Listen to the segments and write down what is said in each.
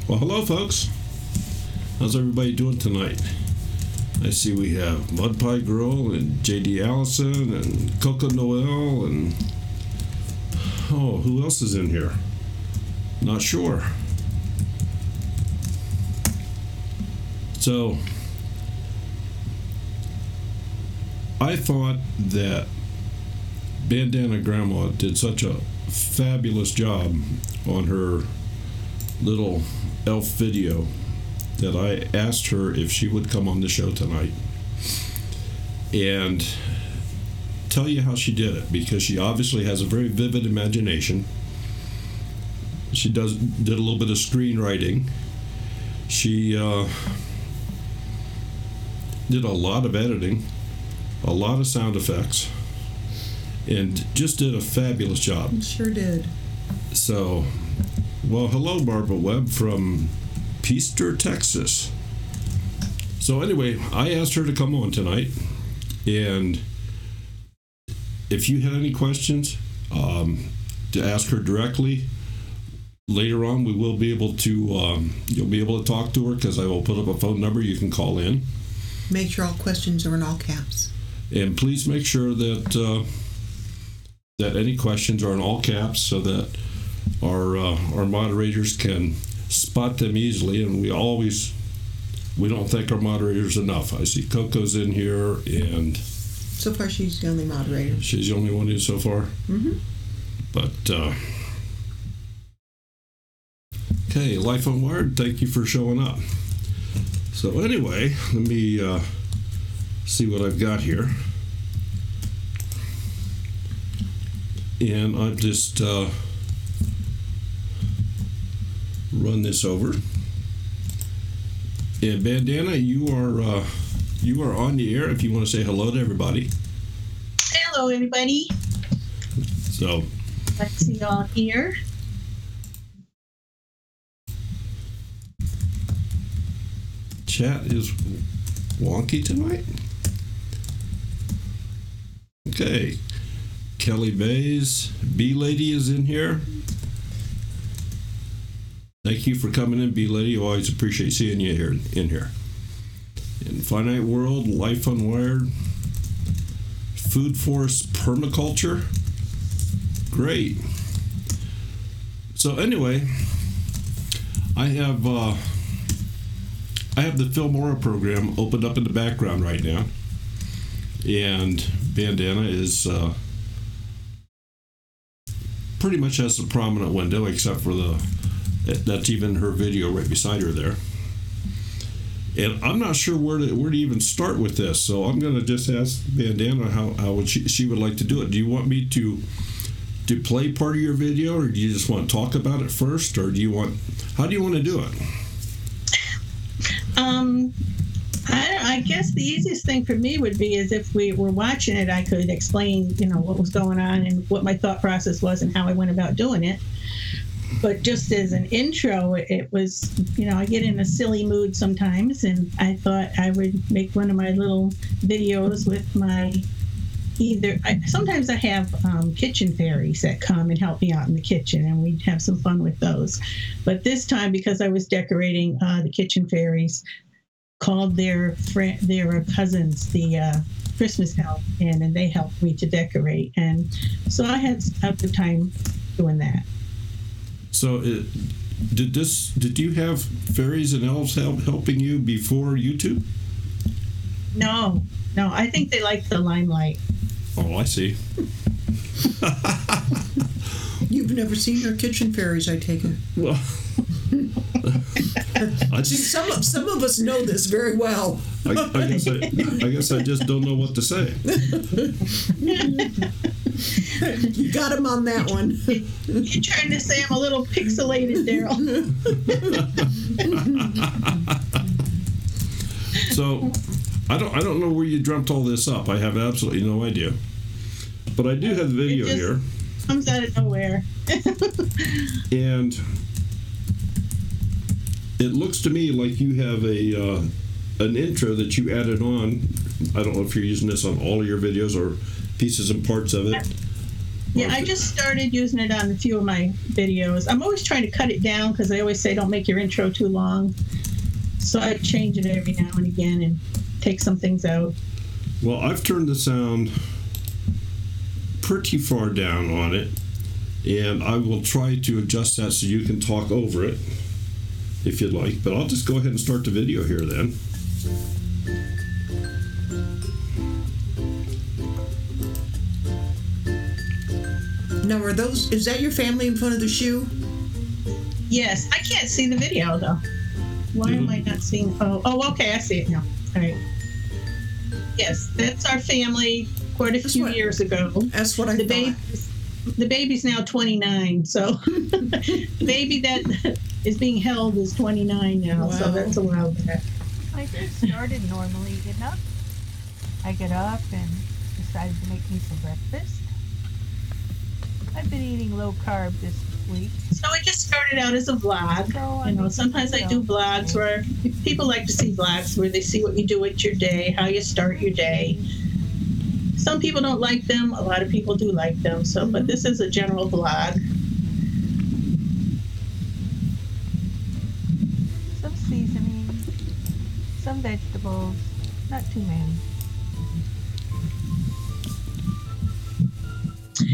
Well, hello, folks. How's everybody doing tonight? I see we have Mud Pie Girl and J.D. Allison and Coco Noel and... oh, who else is in here? Not sure. So, I thought that BanDana Gramma did such a fabulous job on her little elf video that I asked her if she would come on the show tonight and tell you how she did it, because she obviously has a very vivid imagination. She did a little bit of screenwriting. She did a lot of editing, a lot of sound effects, and just did a fabulous job. Sure did. So, well, hello, Barbara Webb from Peaster, Texas. So anyway, I asked her to come on tonight, and if you had any questions, to ask her directly. Later on, we will be able to, you'll be able to talk to her, because I will put up a phone number you can call in. Make sure all questions are in all caps. And please make sure that that any questions are in all caps, so that our moderators can spot them easily. And we don't thank our moderators enough. I see Coco's in here, and so far she's the only moderator. She's the only one in so far. Mm-hmm. But okay, Life Unwired, thank you for showing up. So anyway, let me see what I've got here. And I've just run this over. And BanDana, you are on the air if you want to say hello to everybody. Hello, everybody. So, let's see y'all here. Chat is wonky tonight. Okay. Kelly Bays, Bee Lady is in here. Thank you for coming in, Bee Lady. Always appreciate seeing you in here. Infinite World, Life Unwired, Food Forest Permaculture. Great. So anyway, I have the Filmora program opened up in the background right now, and BanDana is pretty much has a prominent window, except for that's even her video right beside her there. And I'm not sure where to even start with this, so I'm going to just ask BanDana how she would like to do it. Do you want me to play part of your video, or do you just want to talk about it first, or how do you want to do it? I guess the easiest thing for me would be is if we were watching it, I could explain, what was going on and what my thought process was and how I went about doing it. But just as an intro, it was, I get in a silly mood sometimes, and I thought I would make one of my little videos with my sometimes I have kitchen fairies that come and help me out in the kitchen, and we'd have some fun with those. But this time, because I was decorating, the kitchen fairies called their cousins, the Christmas help, and they helped me to decorate. And so I had a good time doing that. So did you have fairies and elves helping you before YouTube? No, I think they like the limelight. Oh, I see. You've never seen your kitchen fairies, I take it. Well, some of us know this very well. I guess I just don't know what to say. You got him on that one. You're trying to say I'm a little pixelated, Daryl. So, I don't know where you dreamt all this up. I have absolutely no idea. But I do have the video here. Comes out of nowhere. And it looks to me like you have an intro that you added on. I don't know if you're using this on all of your videos or pieces and parts of it. Yeah, I just started using it on a few of my videos. I'm always trying to cut it down because I always say don't make your intro too long. So I change it every now and again and take some things out. Well, I've turned the sound pretty far down on it, and I will try to adjust that so you can talk over it if you'd like. But I'll just go ahead and start the video here then. Now, is that your family in front of the shoe? Yes, I can't see the video though. Why am I not seeing? Oh, okay, I see it now. All right. Yes, that's our family quite a few years ago. That's what I thought. The baby's now 29, so the baby that is being held is 29 now, wow. So that's a while back. I just started normally enough. I get up and decided to make me some breakfast. I've been eating low carb this week. So I just started out as a vlog. So, sometimes I do vlogs where people like to see vlogs where they see what you do with your day, how you start your day. Some people don't like them. A lot of people do like them. So, but this is a general vlog. Some seasoning, some vegetables, not too many.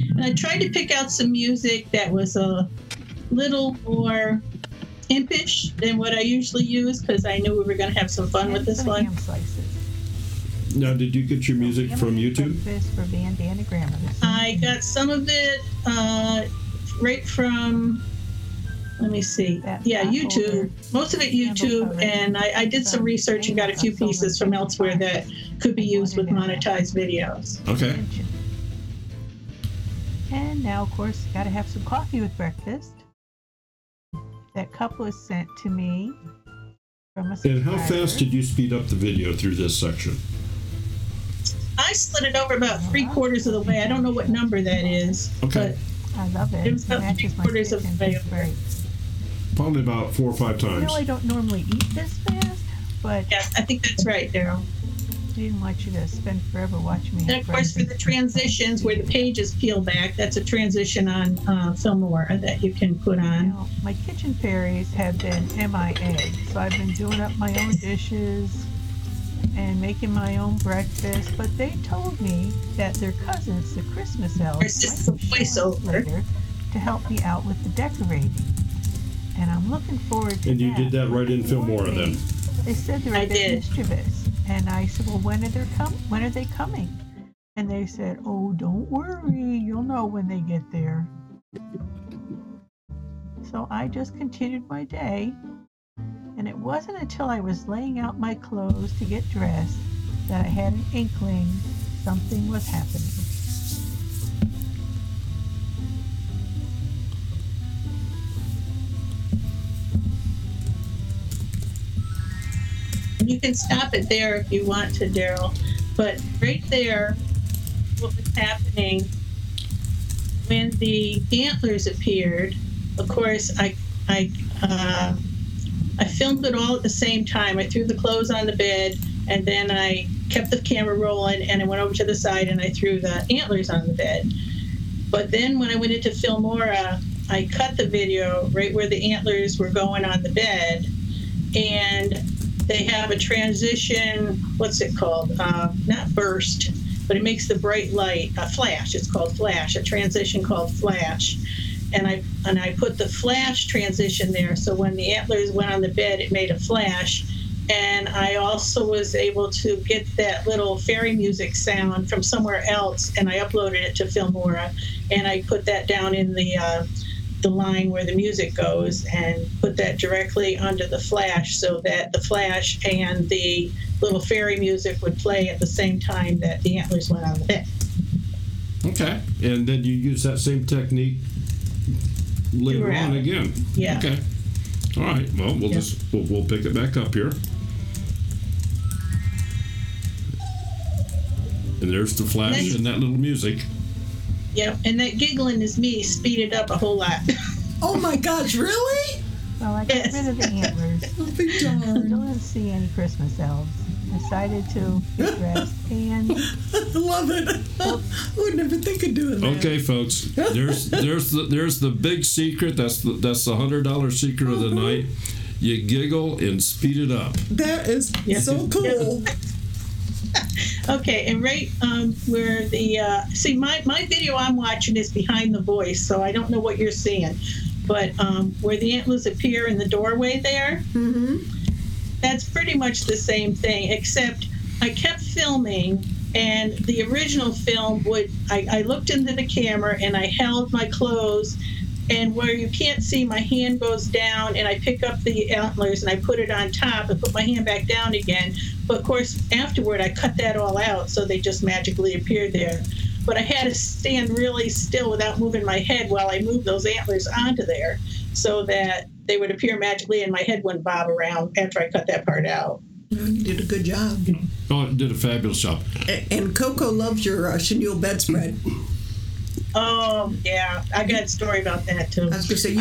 And I tried to pick out some music that was a little more impish than what I usually use because I knew we were going to have some fun with this one. Ham slices. Now, did you get your music from YouTube? Breakfast for BanDana Gramma. I got some of it right from, let me see, YouTube. Most of it YouTube, and I did some research and got a few pieces from elsewhere that could be used with monetized videos. Okay. And now, of course, got to have some coffee with breakfast. That cup was sent to me from a subscriber. And how fast did you speed up the video through this section? I split it over about 3/4 of the way. I don't know what number that is. Okay. But I love it. it was about 3/4 of the way. Great. Probably about 4 or 5 times. I don't normally eat this fast, but Yeah, I think that's right, Daryl. I didn't want you to spend forever watching me. And of course, for the transitions where the pages peel back, that's a transition on Filmora that you can put on. Now, my kitchen fairies have been MIA, so I've been doing up my own dishes and making my own breakfast. But they told me that their cousins, the Christmas elves, might be showing up later to help me out with the decorating. And I'm looking forward to And you that. did that right in Filmora then? They said they were a bit mischievous. And I said, well, when are they coming? And they said, oh, don't worry. You'll know when they get there. So I just continued my day. And it wasn't until I was laying out my clothes to get dressed that I had an inkling something was happening. You can stop it there if you want to, Daryl. But right there, what was happening when the antlers appeared, of course, I filmed it all at the same time. I threw the clothes on the bed, and then I kept the camera rolling, and I went over to the side, and I threw the antlers on the bed. But then when I went into Filmora, I cut the video right where the antlers were going on the bed, and they have a transition, what's it called? Not burst, but it makes the bright light, a flash. It's called flash, a transition called flash. And I put the flash transition there, so when the antlers went on the bed, it made a flash. And I also was able to get that little fairy music sound from somewhere else, and I uploaded it to Filmora, and I put that down in the line where the music goes and put that directly under the flash so that the flash and the little fairy music would play at the same time that the antlers went on the bed. Okay. And then you use that same technique later on again. Yeah. Okay. All right. Well, we'll pick it back up here. And there's the flash and that little music. Yep, and that giggling is me speeded up a whole lot. Oh my gosh, really? Well, I got rid of the antlers. Oh, be I darned. don't see any Christmas elves. decided to get dressed and I love it. I would never think of doing that. Okay, folks. There's the big secret. That's the $100 secret of the night. You giggle and speed it up. That is so cool. Okay, and right where the see my video I'm watching is behind the voice, so I don't know what you're seeing, but where the antlers appear in the doorway there, that's pretty much the same thing, except I kept filming, and the original film I looked into the camera and I held my clothes, and where you can't see, my hand goes down and I pick up the antlers and I put it on top and put my hand back down again. But of course, afterward, I cut that all out, so they just magically appeared there. But I had to stand really still without moving my head while I moved those antlers onto there, so that they would appear magically and my head wouldn't bob around after I cut that part out. You did a good job. Oh, did a fabulous job. And Coco loves your chenille bedspread. Oh, yeah. I got a story about that, too. I was going to say,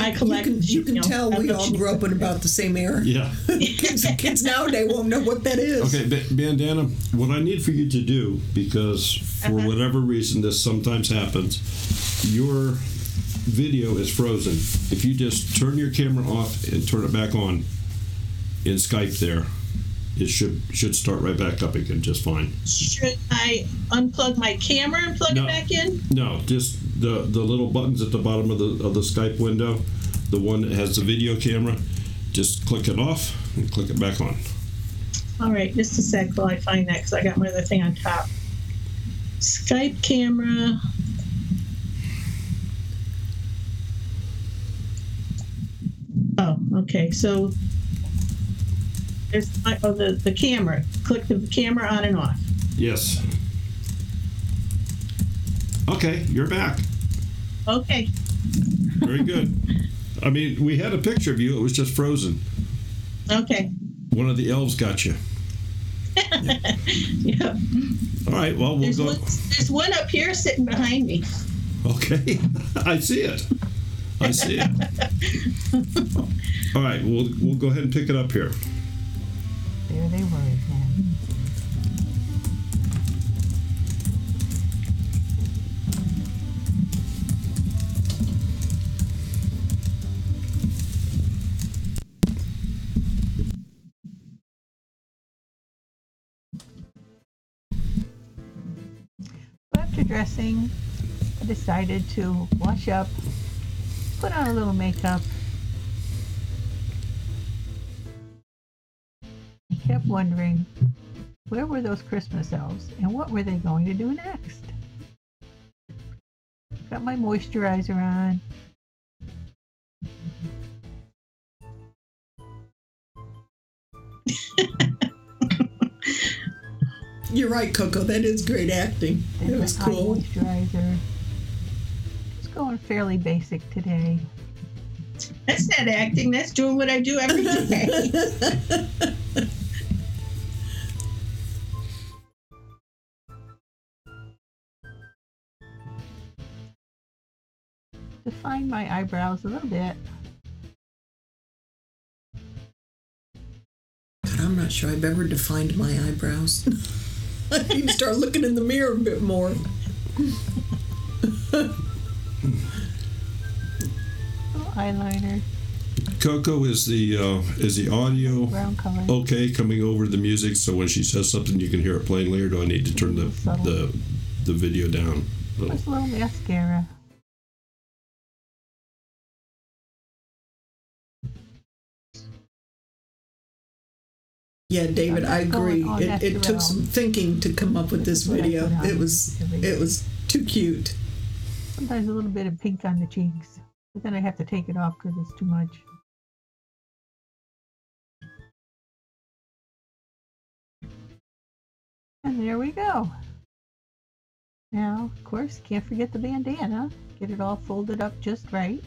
you can tell we all grew up in about the same era. Yeah. Kids nowadays won't know what that is. Okay, BanDana, what I need for you to do, because for whatever reason this sometimes happens, your video is frozen. If you just turn your camera off and turn it back on in Skype there, it should start right back up again just fine. Should I unplug my camera and plug it back in? No, just the little buttons at the bottom of the Skype window, the one that has the video camera, just click it off and click it back on. All right, just a sec while I find that, because I got my other thing on top. Skype camera. Oh, okay, so there's the camera. Click the camera on and off. Yes. Okay, you're back. Okay. Very good. I mean, we had a picture of you. It was just frozen. Okay. One of the elves got you. Yeah. All right, well, we'll go. There's one up here sitting behind me. Okay. I see it. I see it. All right, we'll go ahead and pick it up here. there they were again. After dressing, I decided to wash up, put on a little makeup. I kept wondering, where were those Christmas elves and what were they going to do next? Got my moisturizer on. You're right, Coco. That is great acting. That was cool. Moisturizer. Just going fairly basic today. That's not acting. That's doing what I do every day. Define my eyebrows a little bit. God, I'm not sure I've ever defined my eyebrows. I need to start looking in the mirror a bit more. Little eyeliner. Coco, is the audio Brown color. okay coming over the music? So when she says something, you can hear it plainly, or do I need to turn the video down? Just a little mascara. Yeah, David, I agree. It took some thinking to come up with this video. It was too cute. Sometimes a little bit of pink on the cheeks, but then I have to take it off because it's too much. And there we go. Now, of course, can't forget the bandana. Get it all folded up just right.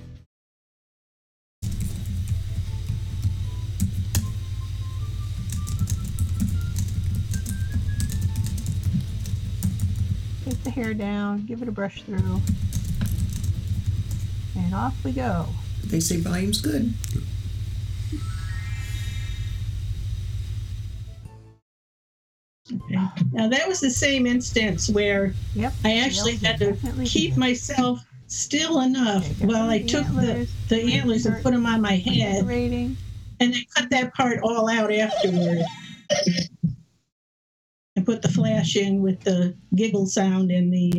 Take the hair down, give it a brush through, and off we go. They say volume's good. Now that was the same instance where I actually had to keep myself still enough while I took the antlers and put them on my head, and then cut that part all out afterward, and put the flash in with the giggle sound and the.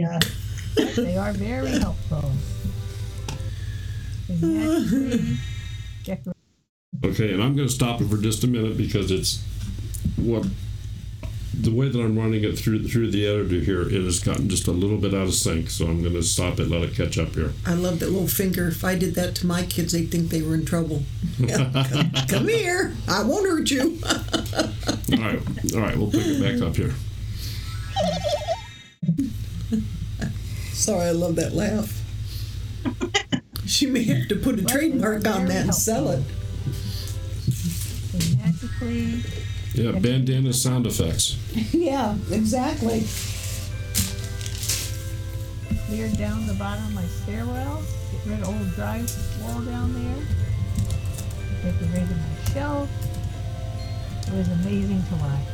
They are very helpful. Okay, and I'm going to stop it for just a minute because it's the way that I'm running it through the editor here, it has gotten just a little bit out of sync, so I'm going to stop it, let it catch up here. I love that little finger. If I did that to my kids, they'd think they were in trouble. Come here. I won't hurt you. All right, we'll pick it back up here. Sorry, I love that laugh. She may have to put a trademark on that and sell it. Magically. Yeah, BanDana sound effects. Yeah, exactly. Clear down the bottom of my stairwell. Get rid of old dry wall down there. Get rid of my shelf. It was amazing to watch.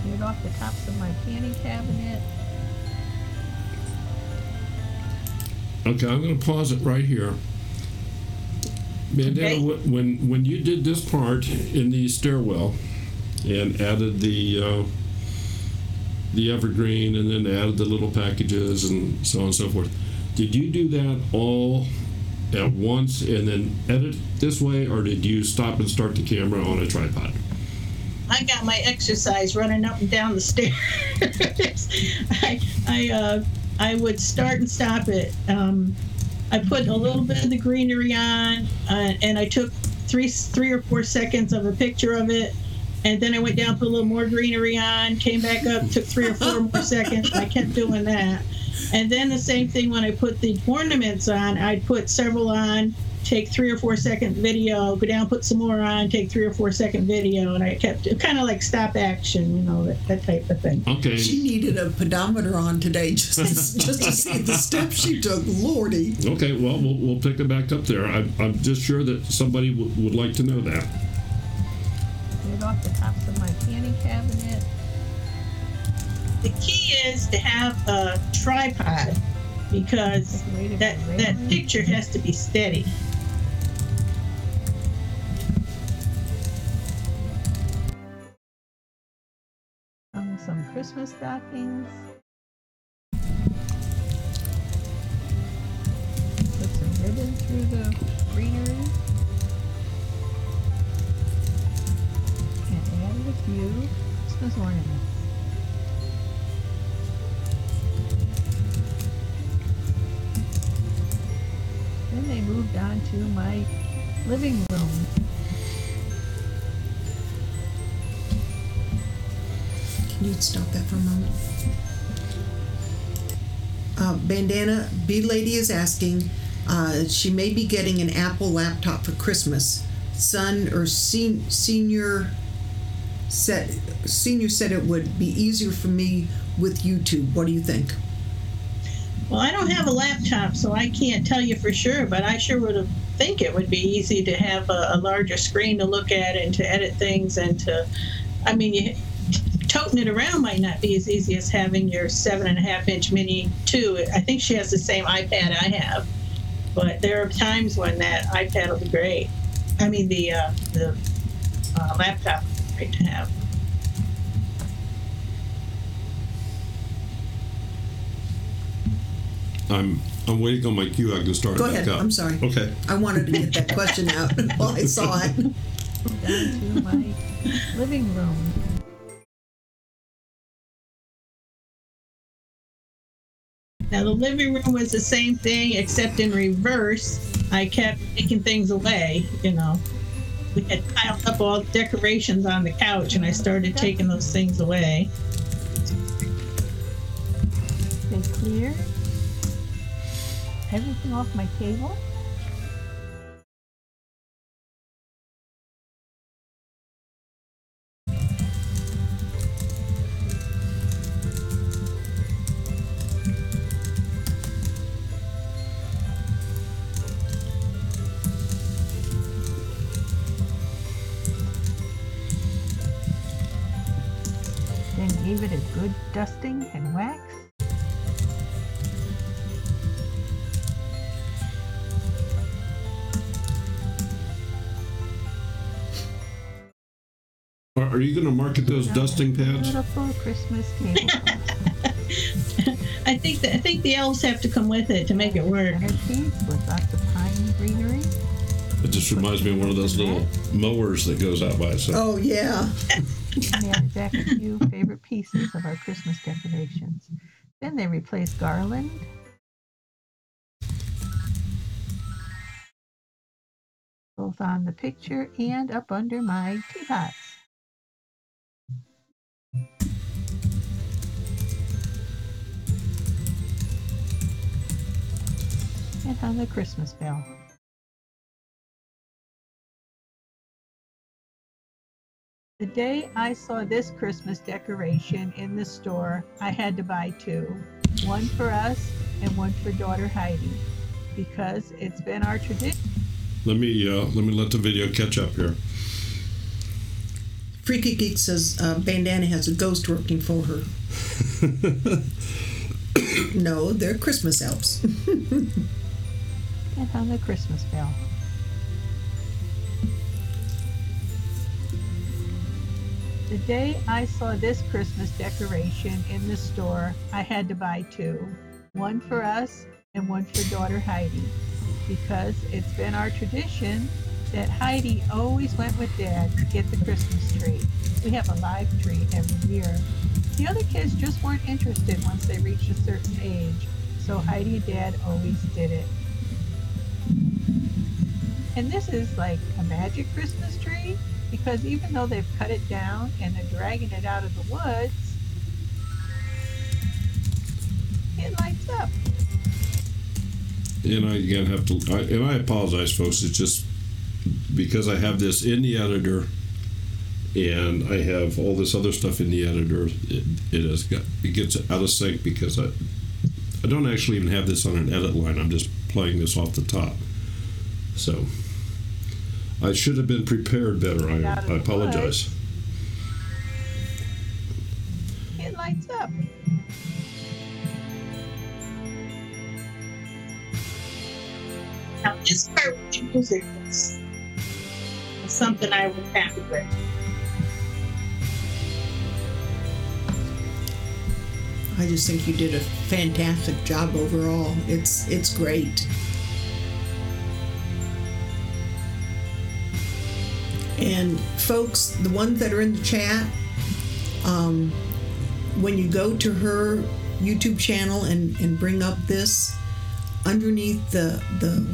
Cleared off the tops of my canning cabinet. Okay, I'm going to pause it right here. BanDana, when you did this part in the stairwell and added the evergreen and then added the little packages and so on and so forth, did you do that all at once and then edit this way, or did you stop and start the camera on a tripod? I got my exercise running up and down the stairs. I would start and stop it. I put a little bit of the greenery on, and I took three or 4 seconds of a picture of it, and then I went down, put a little more greenery on, came back up, took 3 or 4 more seconds. I kept doing that. And then the same thing when I put the ornaments on, I'd put several on, take 3 or 4 second video, go down, put some more on, take 3 or 4 second video, and I kept it kind of like stop action, you know, that type of thing. Okay. She needed a pedometer on today just to see the steps she took. Lordy. Okay, well, we'll pick it back up there. I'm just sure that somebody would like to know that. Cleared off the tops of my canning cabinet. The key is to have a tripod because that picture has to be steady. Some Christmas stockings. Put some ribbon through the greenery. And added a few Christmas ornaments. Then they moved on to my living room. Can you stop that for a moment? BanDana, B-Lady is asking, she may be getting an Apple laptop for Christmas. Son or senior said it would be easier for me with YouTube. What do you think? Well, I don't have a laptop, so I can't tell you for sure, but I sure would think it would be easy to have a larger screen to look at and to edit things and to, I mean, toting it around might not be as easy as having your 7.5-inch mini too. I think she has the same iPad I have, but there are times when that iPad will be great. I mean, the laptop is great to have. I'm waiting on my cue. I can start Go back ahead. up. I'm sorry. Okay. I wanted to get that question out while I saw it. Down to my living room. Now the living room was the same thing, except in reverse. I kept taking things away, you know. We had piled up all the decorations on the couch, and I started taking those things away. They clear everything off my table. gave it a good dusting and wax. Are you going to market those dusting pads? Beautiful Christmas tablecloth. I think the elves have to come with it to make it work. Centerpiece with lots of pine greenery. It just reminds me of one of those little mowers that goes out by itself. Oh, yeah. And they added back a few favorite pieces of our Christmas decorations. Then they replaced garland, both on the picture and up under my teapots. And on the Christmas bell. The day I saw this Christmas decoration in the store, I had to buy two. One for us and one for daughter Heidi, because it's been our tradition. Let me let the video catch up here. Freaky Geek says BanDana has a ghost working for her. No, they're Christmas elves. And on the Christmas bell. The day I saw this Christmas decoration in the store, I had to buy two. One for us and one for daughter Heidi, because it's been our tradition that Heidi always went with Dad to get the Christmas tree. We have a live tree every year. The other kids just weren't interested once they reached a certain age, so Heidi and Dad always did it. And this is like a magic Christmas tree, because even though they've cut it down and they're dragging it out of the woods, it lights up. And I again have to, and I apologize, folks. It's just because I have this in the editor, and I have all this other stuff in the editor. It gets out of sync because I don't actually even have this on an edit line. I'm just playing this off the top. So I should have been prepared better. I apologize. It lights up. Now, this part with the music was something I was happy with. I just think you did a fantastic job overall. It's great. And folks, the ones that are in the chat, when you go to her YouTube channel and bring up this, underneath the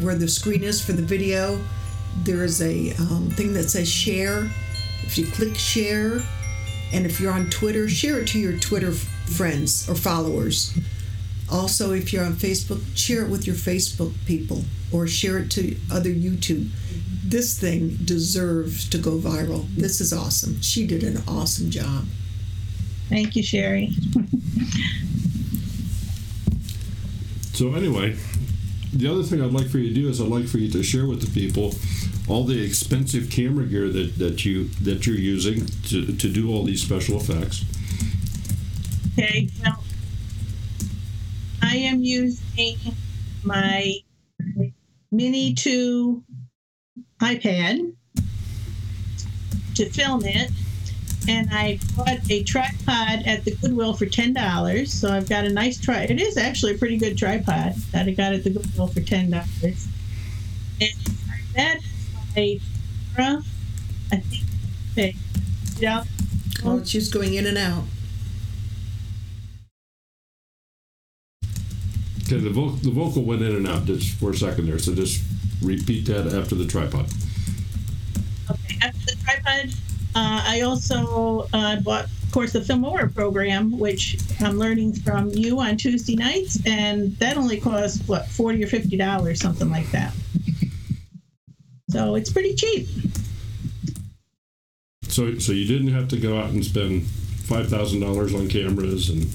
where the screen is for the video, there is a thing that says share. If you click share, and if you're on Twitter, share it to your Twitter friends or followers. Also, if you're on Facebook, share it with your Facebook people or share it to other YouTube. This thing deserves to go viral. This is awesome. She did an awesome job. Thank you, Sherry. So anyway, the other thing I'd like for you to do is I'd like for you to share with the people all the expensive camera gear that you're using to do all these special effects. Okay, well, I am using my Mini 2 iPad to film it, and I bought a tripod at the Goodwill for $10. So I've got a nice tripod. It is actually a pretty good tripod that I got at the Goodwill for $10. And that is my camera. I think. Okay, yeah. Oh, it's just going in and out. Okay, the vocal went in and out just for a second there, so just repeat that after the tripod. Okay, after the tripod, I also bought, of course, the Filmora program, which I'm learning from you on Tuesday nights, and that only costs, what, $40 or $50, something like that. So it's pretty cheap. So you didn't have to go out and spend $5,000 on cameras and...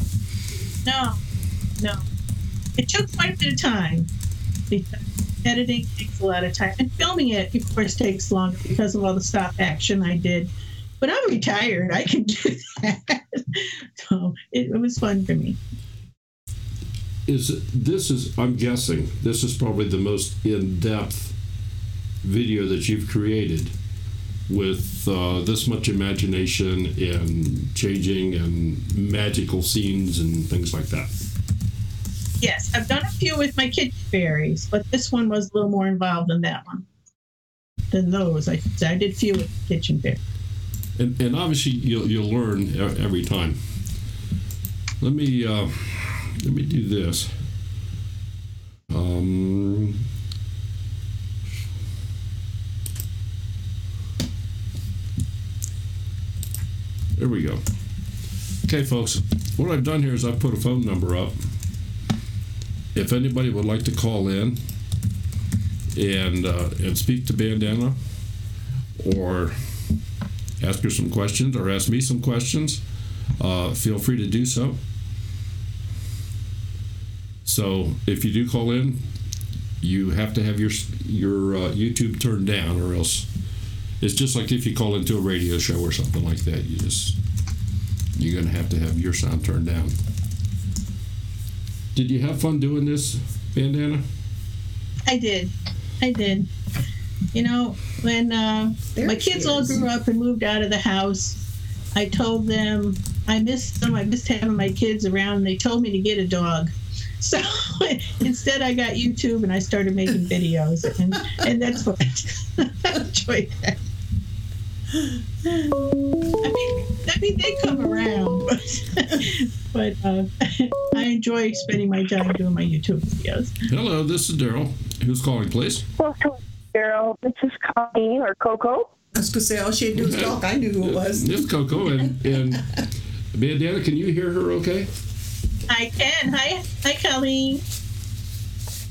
No. It took quite a bit of time because editing takes a lot of time, and filming it, of course, takes longer because of all the stop action I did But I'm retired. I can do that. So it was fun for me. I'm guessing, this is probably the most in-depth video that you've created with this much imagination and changing and magical scenes and things like that. Yes, I've done a few with my kitchen fairies, but this one was a little more involved than that one. Than those, I did a few with the kitchen fairies. And obviously you'll learn every time. Let me do this. There we go. Okay, folks, what I've done here is I've put a phone number up. If anybody would like to call in and speak to BanDana, or ask her some questions, or ask me some questions, feel free to do so. So if you do call in, you have to have your YouTube turned down, or else it's just like if you call into a radio show or something like that. You're going to have your sound turned down. Did you have fun doing this, BanDana? I did. You know, when my kids all grew up and moved out of the house, I told them I missed them. I missed having my kids around. They told me to get a dog. So instead I got YouTube and I started making videos, and that's what I enjoyed that. I mean they come around, but I enjoy spending my time doing my YouTube videos. Hello, this is Daryl. Who's calling, please? Well, Daryl, this is Colleen or Coco. I was going to say, all she had to do was talk. I knew who it was. It's Coco, and BanDana, can you hear her okay? I can. Hi, Colleen.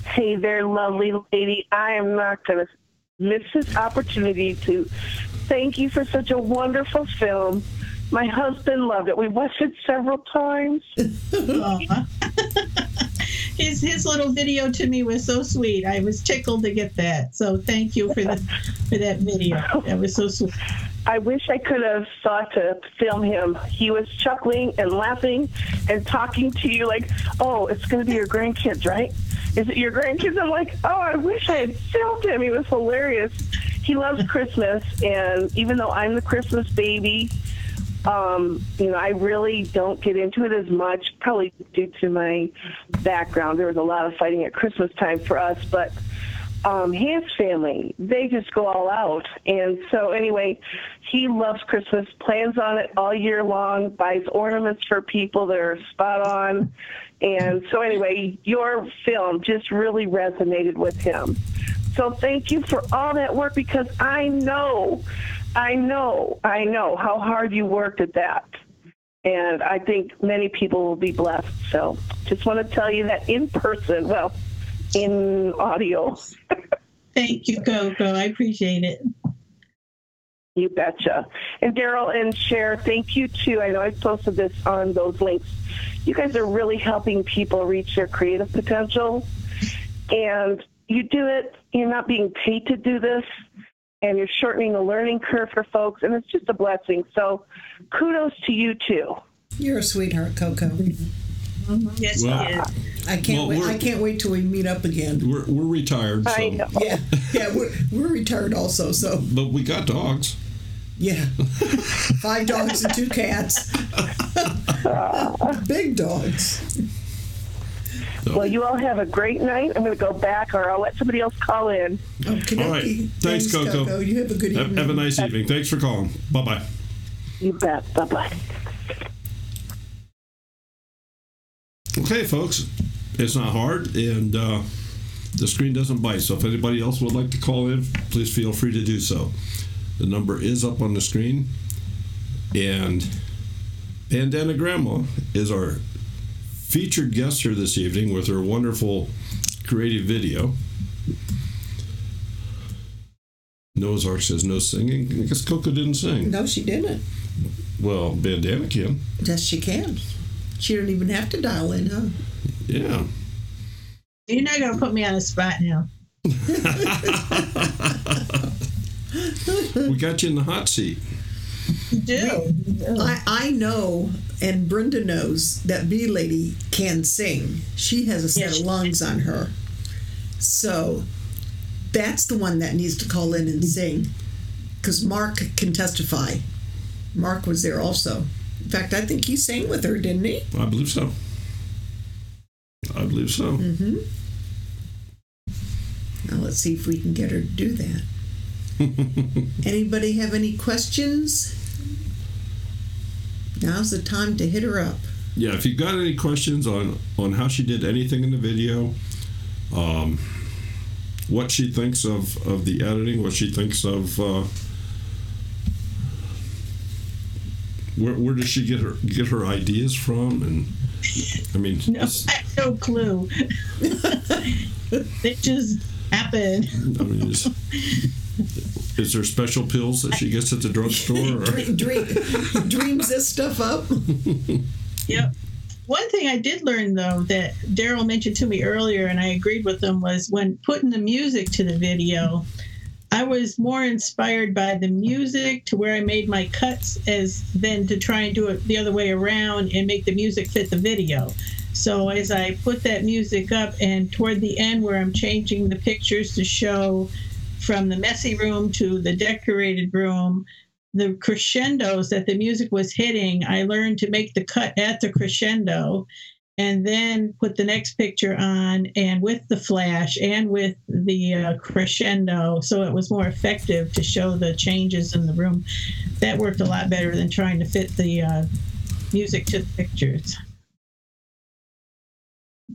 Hey there, lovely lady. I am not going to miss this opportunity to thank you for such a wonderful film. My husband loved it. We watched it several times. His little video to me was so sweet. I was tickled to get that. So thank you for that video. That was so sweet. I wish I could have thought to film him. He was chuckling and laughing and talking to you like, oh, it's going to be your grandkids, right? Is it your grandkids? I'm like, oh, I wish I had filmed him. He was hilarious. He loves Christmas, and even though I'm the Christmas baby, I really don't get into it as much, probably due to my background. There was a lot of fighting at Christmas time for us, but his family, they just go all out. And so anyway, he loves Christmas, plans on it all year long, buys ornaments for people that are spot on. And so anyway, your film just really resonated with him. So thank you for all that work, because I know how hard you worked at that. And I think many people will be blessed. So just want to tell you that in person, well, in audio. Thank you, Coco. I appreciate it. You betcha. And Daryl and Cher, thank you too. I know I posted this on those links. You guys are really helping people reach their creative potential. And you do it, you're not being paid to do this, and you're shortening the learning curve for folks, and it's just a blessing. So kudos to you too. You're a sweetheart, Coco. Mm-hmm. Yes, well, he is. I can't wait till we meet up again. We're retired, so. I know. Yeah, we're retired also, so. But we got dogs. Yeah, 5 dogs and 2 cats. Big dogs. Well, you all have a great night. I'm going to go back, or I'll let somebody else call in. Okay. All right. Thanks, Coco. You have a good evening. Have a nice evening. Thanks for calling. Bye-bye. You bet. Bye-bye. Okay, folks. It's not hard, and the screen doesn't bite. So if anybody else would like to call in, please feel free to do so. The number is up on the screen. And BanDana Gramma is our featured guest here this evening with her wonderful creative video. Noah's Ark says no singing. I guess Coco didn't sing. No, she didn't. Well, BanDana can. Yes, she can. She don't even have to dial in, huh? Yeah. You're not going to put me on the spot now. We got you in the hot seat. You do. I know, and Brenda knows, that Bee Lady can sing. She has a set of lungs on her. So that's the one that needs to call in and sing. Because Mark can testify. Mark was there also. In fact, I think he sang with her, didn't he? I believe so. Mm-hmm. Now let's see if we can get her to do that. Anybody have any questions? Now's the time to hit her up. Yeah, if you've got any questions on how she did anything in the video, what she thinks of the editing, what she thinks of where does she get her ideas from, and I mean, no, I have no clue. It just happened. I mean, is there special pills that she gets at the drugstore? Dreams this stuff up. Yep. One thing I did learn, though, that Daryl mentioned to me earlier, and I agreed with him, was when putting the music to the video, I was more inspired by the music to where I made my cuts as than to try and do it the other way around and make the music fit the video. So as I put that music up, and toward the end where I'm changing the pictures to show from the messy room to the decorated room, the crescendos that the music was hitting, I learned to make the cut at the crescendo and then put the next picture on, and with the flash and with the crescendo, so it was more effective to show the changes in the room. That worked a lot better than trying to fit the music to the pictures.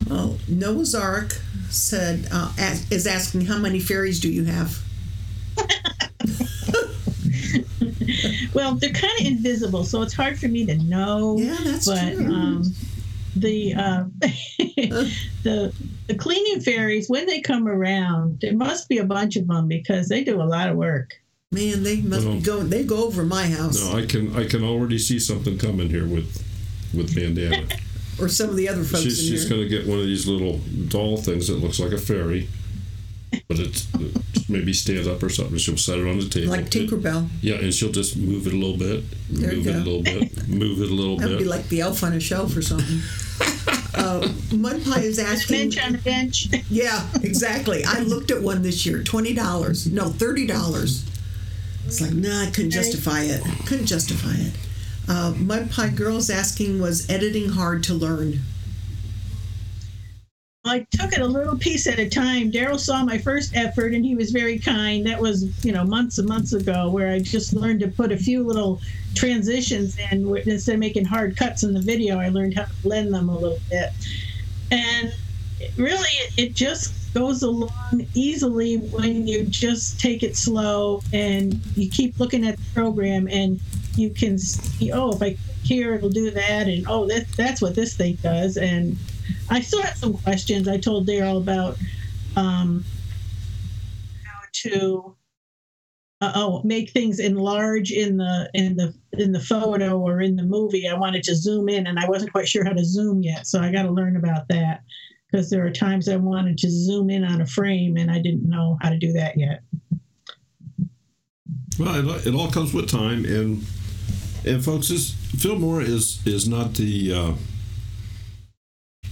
Well, Noah's Ark said is asking, how many fairies do you have? Well, they're kind of invisible, so it's hard for me to know. Yeah, that's true. The cleaning fairies, when they come around, there must be a bunch of them because they do a lot of work. Man, they must be going. They go over my house. No, I can already see something coming here with BanDana. Or some of the other folks She's going to get one of these little doll things that looks like a fairy, but it maybe stands up or something. She'll set it on the table. Like Tinkerbell. Yeah, and she'll just move it a little bit, move it a little bit, move it a little bit. That would be like the elf on a shelf or something. Mud Pie is asking. Bench on a bench. Yeah, exactly. I looked at one this year, $20. No, $30. It's like, nah, I couldn't justify it. Mud Pie Girl's asking, was editing hard to learn? I took it a little piece at a time. Daryl saw my first effort, and he was very kind. That was, months and months ago, where I just learned to put a few little transitions in. Instead of making hard cuts in the video, I learned how to blend them a little bit. And really, it just goes along easily when you just take it slow and you keep looking at the program, and you can see, if I click here, it'll do that, and that's what this thing does. And I still have some questions. I told Daryl about how to make things enlarge in the photo or in the movie. I wanted to zoom in, and I wasn't quite sure how to zoom yet, so I got to learn about that, because there are times I wanted to zoom in on a frame, and I didn't know how to do that yet. Well, it all comes with time, and folks, Filmora is not the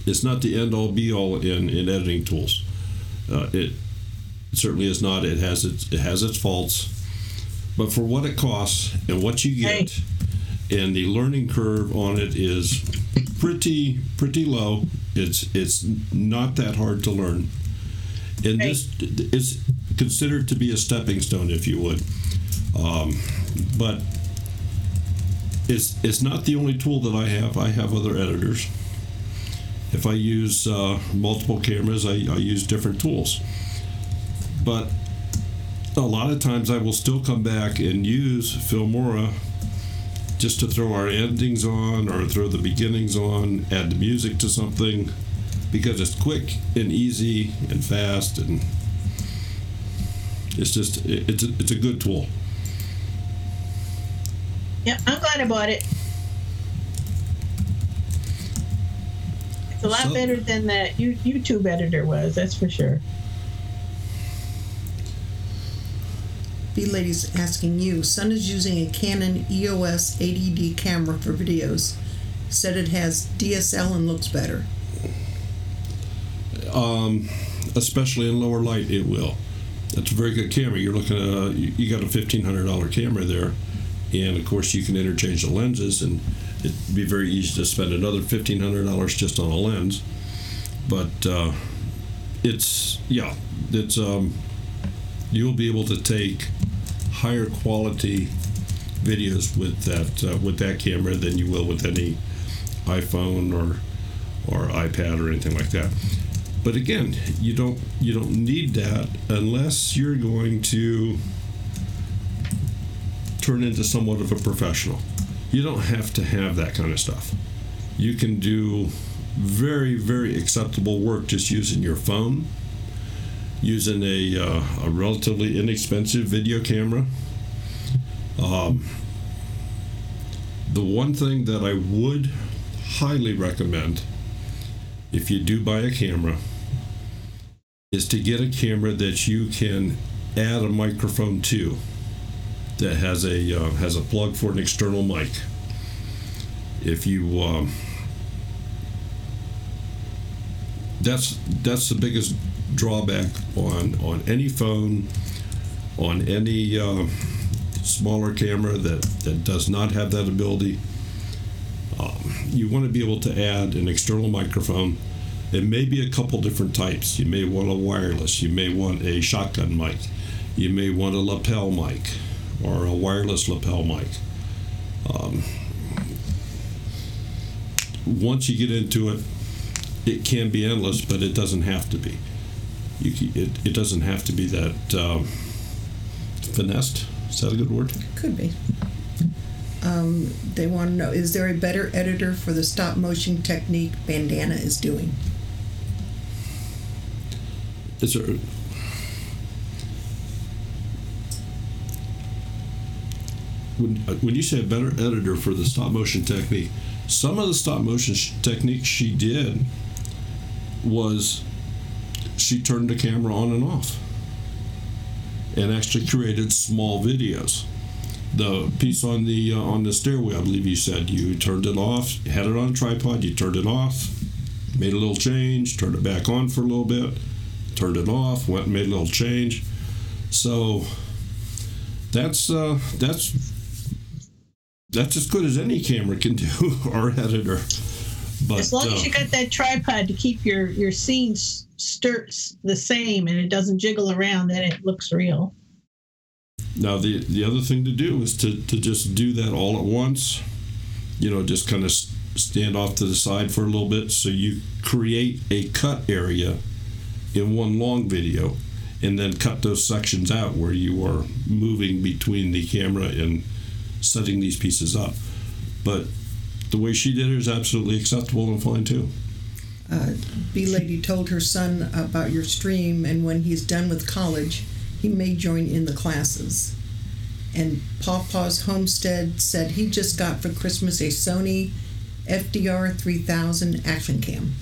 it's not the end all be all in editing tools. It certainly is not. It has its faults, but for what it costs and what you get, and the learning curve on it is pretty low. It's not that hard to learn, and this is considered to be a stepping stone, if you would. But it's not the only tool that I have. I have other editors. If I use multiple cameras, I use different tools. But a lot of times I will still come back and use Filmora just to throw our endings on or throw the beginnings on, add the music to something, because it's quick and easy and fast, and it's a good tool. Yep, I'm glad I bought it. It's a lot better than that YouTube editor was, that's for sure. B-Lady's asking you. Son is using a Canon EOS 80D camera for videos. Said it has DSL and looks better. Especially in lower light, it will. That's a very good camera. You're looking at you got a $1,500 camera there, and of course you can interchange the lenses, and it'd be very easy to spend another $1,500 just on a lens. But it's you'll be able to take higher quality videos with that camera than you will with any iPhone or iPad or anything like that. But again, you don't need that unless you're going to turn into somewhat of a professional. You don't have to have that kind of stuff. You can do very, very acceptable work just using your phone, using a relatively inexpensive video camera. The one thing that I would highly recommend if you do buy a camera is to get a camera that you can add a microphone to, that has a plug for an external mic. If you that's the biggest drawback on any phone, on any smaller camera that does not have that ability. You want to be able to add an external microphone. It may be a couple different types. You may want a wireless. You may want a shotgun mic. You may want a lapel mic or a wireless lapel mic. Once you get into it, it can be endless, but it doesn't have to be. It doesn't have to be that finessed. Is that a good word? Could be. They want to know, is there a better editor for the stop motion technique BanDana is doing? Is there... When you say a better editor for the stop motion technique, some of the stop motion techniques she did was she turned the camera on and off and actually created small videos. The piece on the stairway, I believe you said, you turned it off, had it on a tripod, you turned it off, made a little change, turned it back on for a little bit, turned it off, went and made a little change. So that's as good as any camera can do, or editor. But as long as you got that tripod to keep your scenes the same and it doesn't jiggle around, then it looks real. Now, the other thing to do is to just do that all at once. Just kind of stand off to the side for a little bit, so you create a cut area in one long video, and then cut those sections out where you are moving between the camera and setting these pieces up. But the way she did it is absolutely acceptable and fine too. B-Lady told her son about your stream, and when he's done with college, he may join in the classes. And Pawpaw's Homestead said he just got for Christmas a Sony FDR 3000 action cam.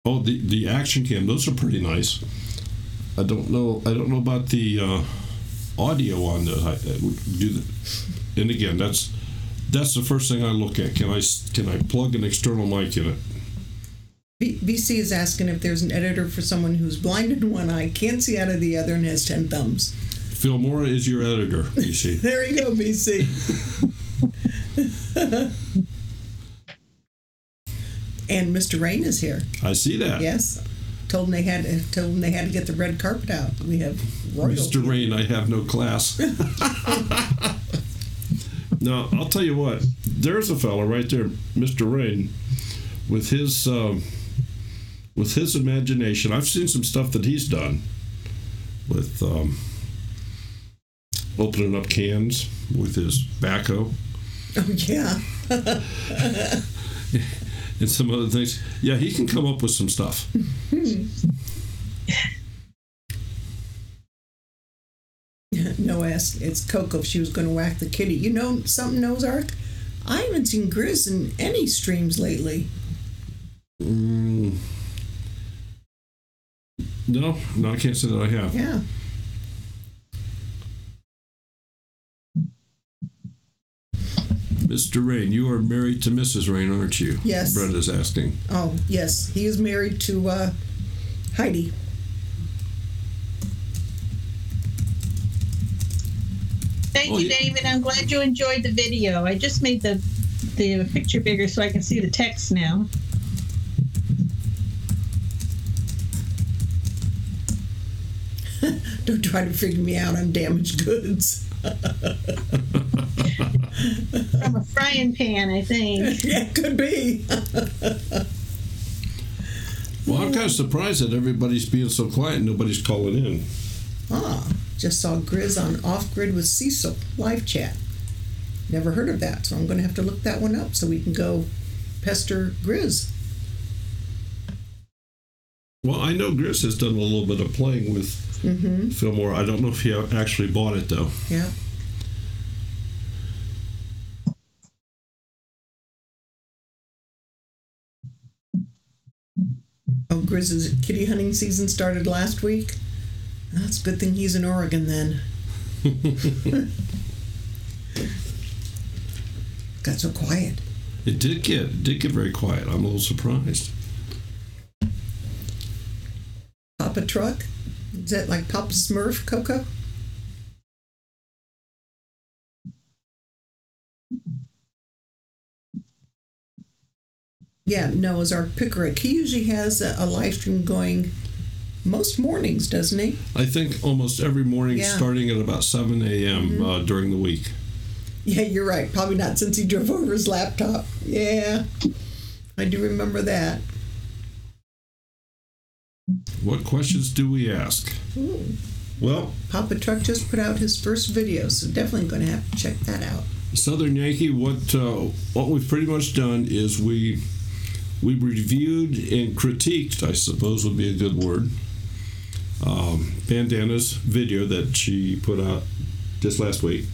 Oh, the action cam, those are pretty nice. I don't know about the audio on the and again, that's the first thing I look at. Can I plug an external mic in it? BC is asking if there's an editor for someone who's blind in one eye, can't see out of the other, and has 10 thumbs. Filmora is your editor, BC. There you go, BC. And Mr. Rain is here. I see that. Yes. Told them they had to get the red carpet out. We have royalty. Mr. Rain, I have no class. Now, I'll tell you what. There's a fella right there, Mr. Rain, with his imagination. I've seen some stuff that he's done with opening up cans with his backhoe. Oh, yeah. And some other things. Yeah, he can come up with some stuff. No, it's Coco if she was going to whack the kitty. You know something, Ark? I haven't seen Grizz in any streams lately. No, I can't say that I have. Yeah. Mr. Rain, you are married to Mrs. Rain, aren't you? Yes. Brenda's asking. Oh, yes. He is married to Heidi. Thank you, David. I'm glad you enjoyed the video. I just made the picture bigger so I can see the text now. Don't try to figure me out on damaged goods. From a frying pan, I think. Yeah, could be. Well, I'm kind of surprised that everybody's being so quiet and nobody's calling in. Just saw Grizz on Off Grid with Cecil live chat. Never heard of that, so I'm going to have to look that one up so we can go pester Grizz. Well, I know Grizz has done a little bit of playing with Filmora. I don't know if he actually bought it, though. Yeah. Oh, Grizz's kitty hunting season started last week. That's a good thing he's in Oregon then. Got so quiet. It did get very quiet. I'm a little surprised. Papa Truck? Is that like Papa Smurf, Coco? Yeah, Noah's Ark Pickerick. He usually has a live stream going most mornings, doesn't he? I think almost every morning, starting at about 7 a.m. During the week. Yeah, you're right. Probably not since he drove over his laptop. Yeah, I do remember that. What questions do we ask? Ooh. Well, Papa Truck just put out his first video, so definitely going to have to check that out. Southern Yankee, what we've pretty much done is we reviewed and critiqued, I suppose would be a good word, BanDana's video that she put out just last week.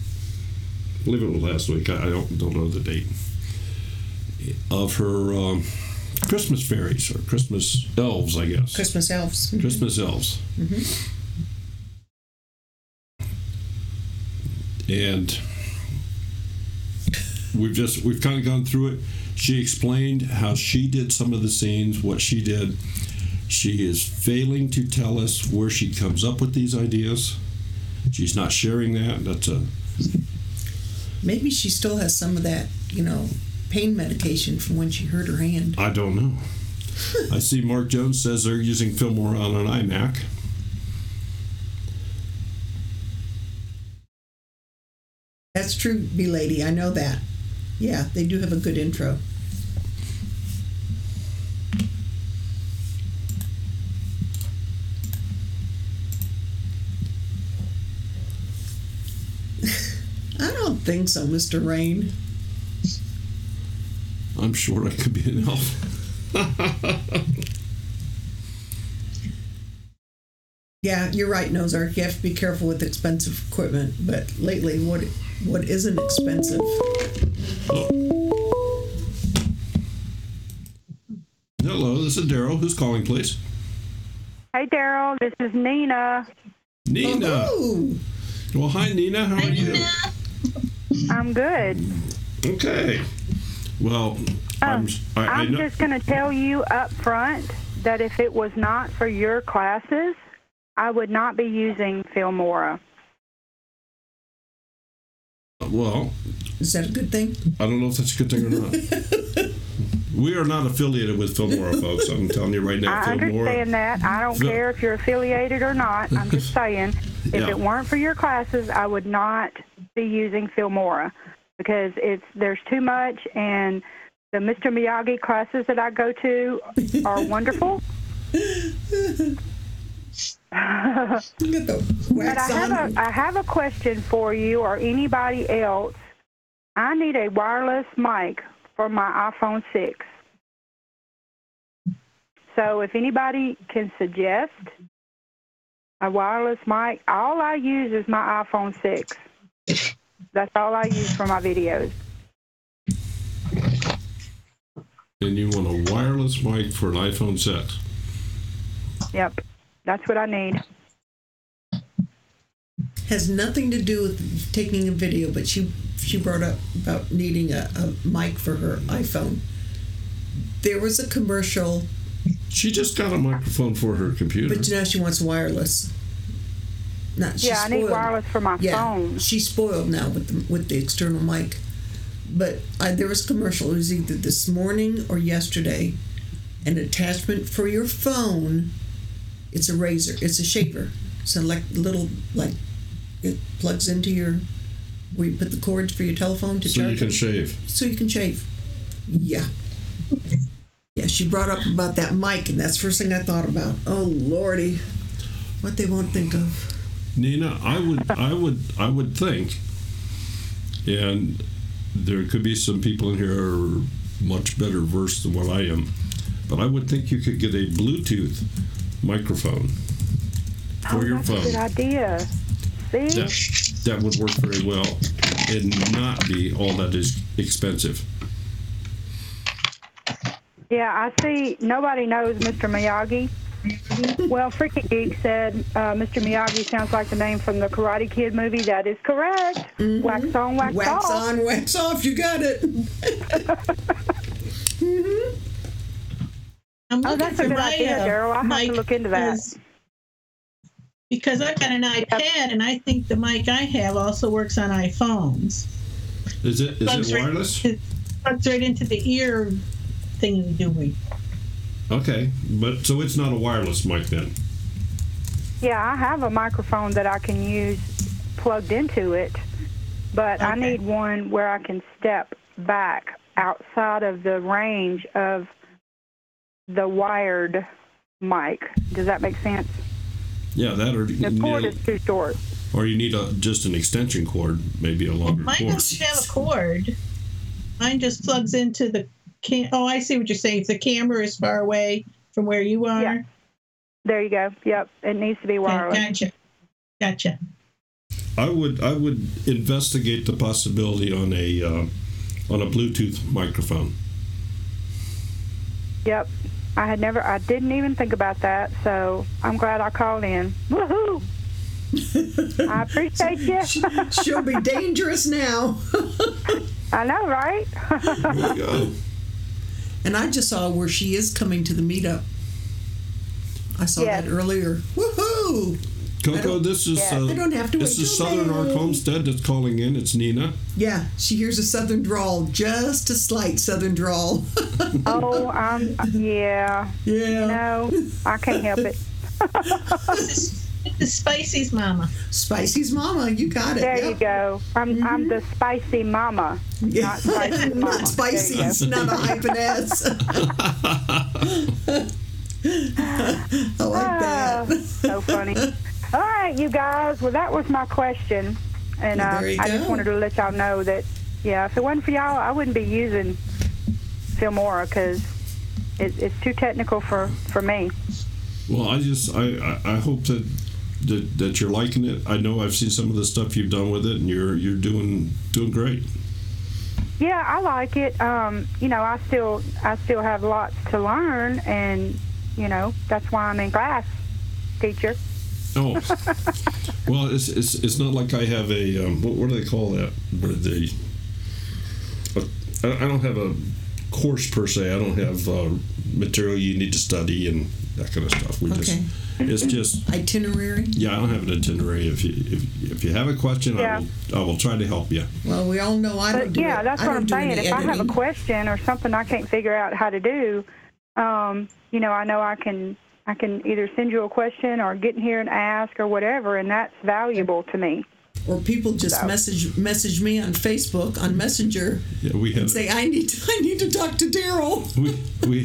I believe it was last week. I don't know the date. Of her Christmas fairies, or Christmas elves, I guess. Christmas elves. Mm-hmm. Christmas elves. Mm-hmm. And we've kind of gone through it. She explained how she did some of the scenes, what she did. She is failing to tell us where she comes up with these ideas. She's not sharing that. Maybe she still has some of that, pain medication from when she hurt her hand. I don't know. I see Mark Jones says they're using Filmora on an iMac. That's true, B-Lady. I know that. Yeah, they do have a good intro. I don't think so, Mr. Rain. I'm sure I could be an elf. Yeah, you're right, Nozark. You have to be careful with expensive equipment. But lately, what isn't expensive? Oh. Hello, this is Daryl. Who's calling, please? Hey, Daryl. This is Nina. Nina. Oh. Well, hi, Nina. How are you? I'm good. Okay. Well, I'm I know. just going to tell you up front that if it was not for your classes, I would not be using Filmora. Well, is that a good thing? I don't know if that's a good thing or not. We are not affiliated with Filmora, folks. I'm telling you right now. I understand that. I don't care if you're affiliated or not. I'm just saying, if it weren't for your classes, I would not be using Filmora because there's too much, and the Mr. Miyagi classes that I go to are wonderful. But I have a question for you or anybody else. I need a wireless mic for my iPhone 6. So if anybody can suggest a wireless mic, all I use is my iPhone 6. That's all I use for my videos. And you want a wireless mic for an iPhone 6? Yep. That's what I need. Has nothing to do with taking a video, but she brought up about needing a mic for her iPhone. There was a commercial. She just got a microphone for her computer. But now she wants wireless. I need wireless for my phone. She's spoiled now with the external mic. But there was a commercial. It was either this morning or yesterday. An attachment for your phone. It's a razor. It's a shaver. It's a little it plugs into where you put the cords for your telephone to charge. So you can shave. So you can shave. Yeah. Yeah, she brought up about that mic, and that's the first thing I thought about. Oh Lordy, what they won't think of. Nina, I would think, and there could be some people in here who are much better versed than what I am, but I would think you could get a Bluetooth microphone for your phone. That's a good idea. See? That would work very well and not be all that is expensive. Yeah, I see. Nobody knows Mr. Miyagi. Well, Freaky Geek said Mr. Miyagi sounds like the name from the Karate Kid movie. That is correct. Mm-hmm. Wax on, wax off. Wax on, wax off. You got it. Mm-hmm. That's a good idea, Daryl. I'll have to look into that. Because I've got an iPad, and I think the mic I have also works on iPhones. Is it wireless? It plugs right into the ear thingy-dooby. Okay, but so it's not a wireless mic then? Yeah, I have a microphone that I can use plugged into it, but I need one where I can step back outside of the range of the wired mic. Does that make sense? Yeah, that or the cord is too short. Or you need just an extension cord, maybe a longer cord. Mine doesn't have a cord. Mine just plugs into the Oh, I see what you're saying. If the camera is far away from where you are. Yeah. There you go. Yep, it needs to be wireless. Gotcha. I would investigate the possibility on a Bluetooth microphone. Yep. I didn't even think about that, so I'm glad I called in. Woohoo! I appreciate you. She'll be dangerous now. I know, right? There you go. And I just saw where she is coming to the meetup. I saw that earlier. Woohoo! Coco, this is I don't have to this wait is till Southern May. Ark Homestead that's calling in. It's Nina. Yeah, she hears a Southern drawl, just a slight Southern drawl. Oh, yeah. You know, I can't help it. The Spicy's mama. Spicy's mama, you got it. There you go. I'm the spicy mama, not spicy mama. Not spicy. It's not a hyphen S. I like that. So funny. All right, you guys. Well, that was my question, and I just wanted to let y'all know that, if it wasn't for y'all, I wouldn't be using Filmora because it's too technical for me. Well, I hope that you're liking it. I know I've seen some of the stuff you've done with it, and you're doing great. Yeah, I like it. I still have lots to learn, and that's why I'm in class, teacher. Oh, well, it's not like I have a what do they call that? I don't have a course per se. I don't have material you need to study and that kind of stuff. It's just itinerary. Yeah, I don't have an itinerary. If you have a question, I will try to help you. Well, we all know I don't do it. Yeah, that's what I'm saying. If I have a question or something I can't figure out how to do, I know I can either send you a question or get in here and ask or whatever, and that's valuable to me. Or people just message me on Facebook on Messenger and say I need to talk to Daryl. We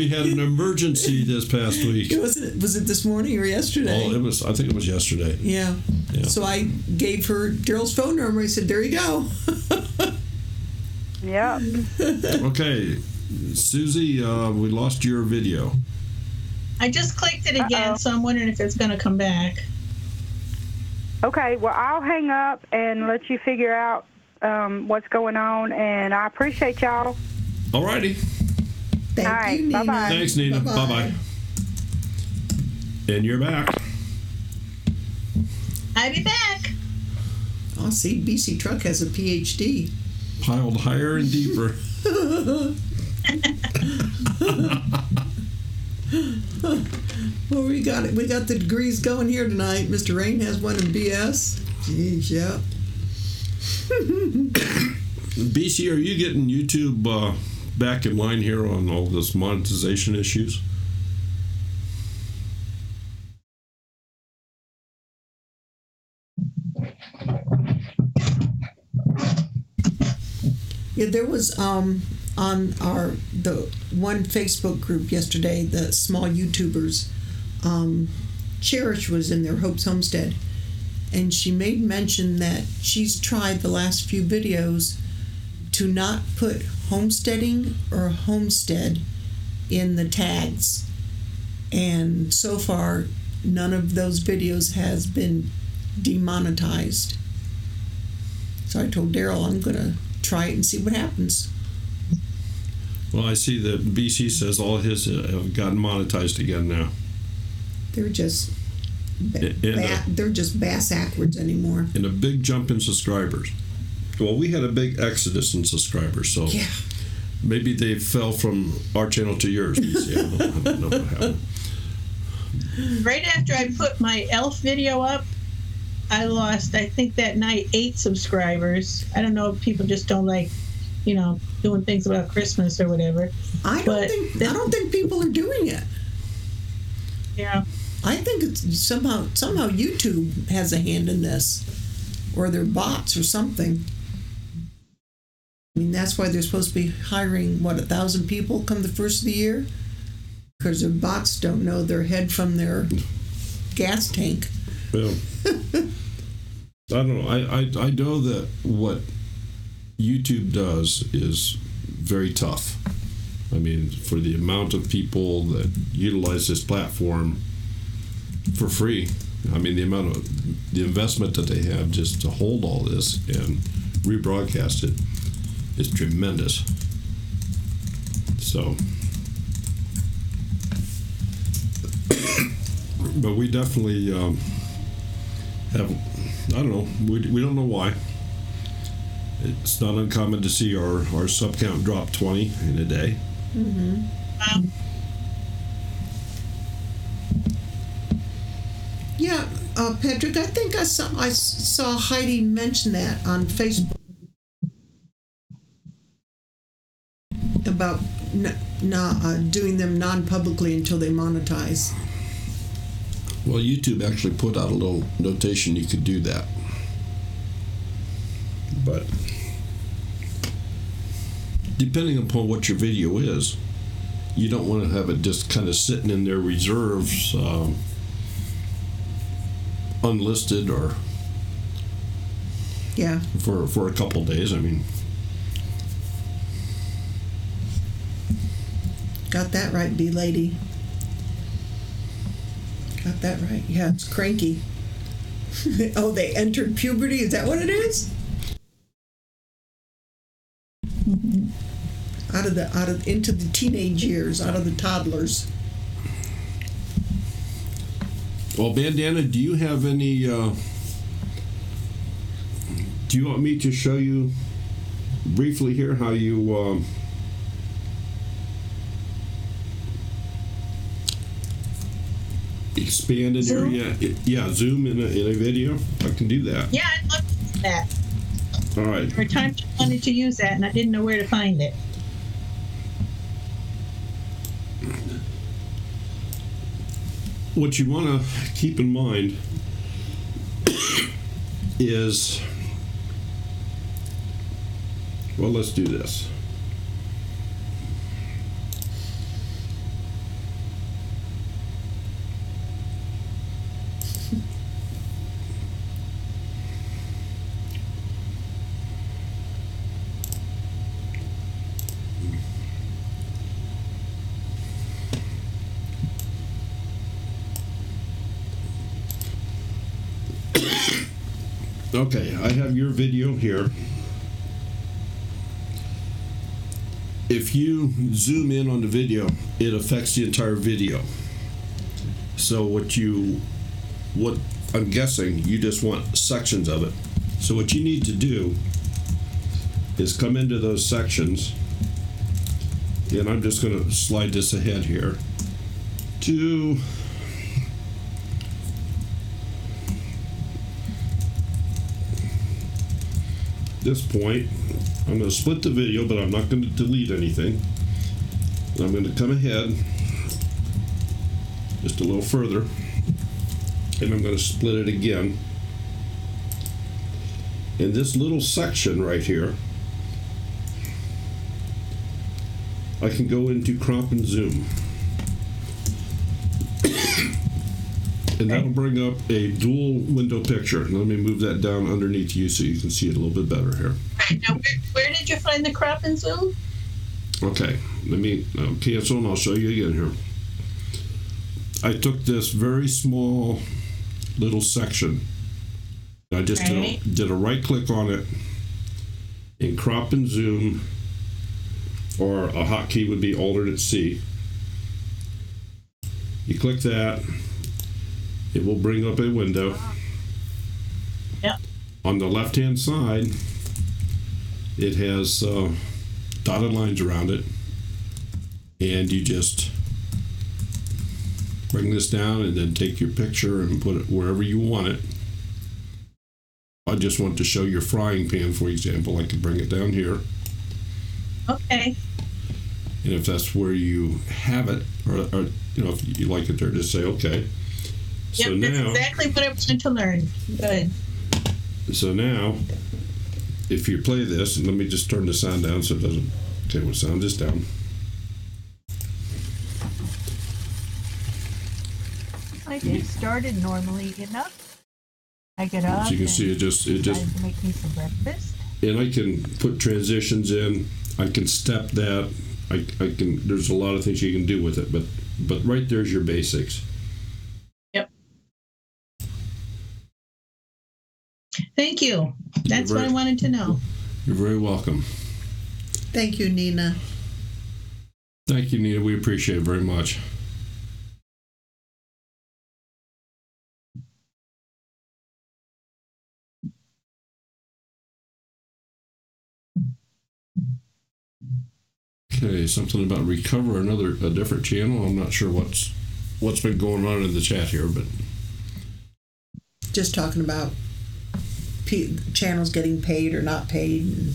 had an emergency this past week. Was it this morning or yesterday? Oh, I think it was yesterday. Yeah. So I gave her Daryl's phone number. I said, "There you go." Yeah. Okay, Susie, we lost your video. I just clicked it again, so I'm wondering if it's going to come back. Okay, well, I'll hang up and let you figure out what's going on, and I appreciate y'all. All righty. Thank you, Nina. Bye-bye. Thanks, Nina. Bye-bye. And you're back. I'll be back. Oh, see, BC Truck has a PhD. Piled higher and deeper. Well, we got it. We got the degrees going here tonight. Mr. Rain has one in BS. Jeez, yeah. BC, are you getting YouTube back in line here on all this monetization issues? Yeah, there was on the one Facebook group yesterday, the small YouTubers. Cherish was in there, Hope's Homestead, and she made mention that she's tried the last few videos to not put homesteading or homestead in the tags, and so far none of those videos has been demonetized. So I told Daryl I'm gonna try it and see what happens. Well, I see that BC says all his have gotten monetized again now. They're just they're just bass backwards anymore. And a big jump in subscribers. Well, we had a big exodus in subscribers, so Yeah. maybe they fell from our channel to yours, BC. I don't know what happened. Right after I put my elf video up, I lost, I think that night, 8 subscribers. I don't know if people just don't like, doing things about Christmas or whatever. I don't think people are doing it. Yeah. I think it's somehow YouTube has a hand in this, or they're bots or something. I mean, that's why they're supposed to be hiring 1,000 people come the first of the year, because their bots don't know their head from their gas tank. Well, I don't know. I know that what YouTube does is very tough. I mean, for the amount of people that utilize this platform for free, I mean, the investment that they have just to hold all this and rebroadcast it is tremendous. So, but we definitely have, I don't know, we don't know why. It's not uncommon to see our sub count drop 20 in a day. Mm-hmm. Wow. Yeah, Patrick, I think I saw Heidi mention that on Facebook about doing them non-publicly until they monetize. Well, YouTube actually put out a little notation you could do that. But depending upon what your video is, you don't want to have it just kind of sitting in their reserves, unlisted or for a couple days. I mean, got that right, B lady. Got that right. Yeah, it's cranky. Oh, they entered puberty. Is that what it is? Mm-hmm. Out of into the teenage years, out of the toddlers. well, BanDana, do you have any? Do you want me to show you briefly here how you? Expand an Zoom? area. Yeah, zoom in a video. I can do that. Yeah, I'd love to do that. All right. For a time I wanted to use that, and I didn't know where to find it. What you want to keep in mind is, well, let's do this. Okay, I have your video here. If you zoom in on the video, it affects the entire video. So what I'm guessing, you just want sections of it. So what you need to do is come into those sections, and I'm just going to slide this ahead here to this point. I'm going to split the video, but I'm not going to delete anything. And I'm going to come ahead just a little further, and I'm going to split it again. In this little section right here, I can go into crop and zoom. And that'll bring up a dual window picture. Let me move that down underneath you so you can see it a little bit better here. Right, now, where did you find the crop and zoom? Okay, let me cancel and I'll show you again here. I took this very small little section. I just did a right click on it in crop and zoom, or a hotkey would be alternate C. You click that, it will bring up a window. Yep. On the left hand side, it has dotted lines around it, and you just bring this down and then take your picture and put it wherever you want it. I just want to show your frying pan, for example. I could bring it down here. Okay. And if that's where you have it, or if you like it there, just say okay. Yep, so that's exactly what I wanted to learn. Good. So now, if you play this, and let me just turn the sound down so it doesn't. Okay, we'll sound this down. My day started normally enough. I get up. So you can see it just make me some breakfast. And I can put transitions in. I can step that. I can. There's a lot of things you can do with it, but right there's your basics. Yep. Thank you. That's what I wanted to know. You're very welcome. Thank you, Nina. Thank you, Nina. We appreciate it very much. Okay, something about recover a different channel. I'm not sure what's been going on in the chat here, but just talking about channels getting paid or not paid, and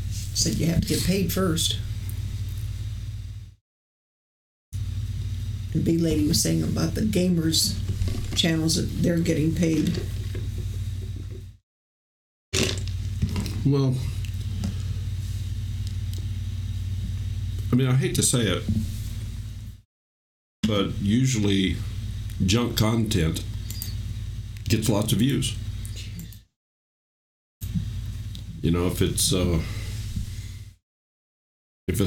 said you have to get paid first. And Big Lady was saying about the gamers channels that they're getting paid. Well, I mean, I hate to say it, but usually junk content gets lots of views. You know, if it's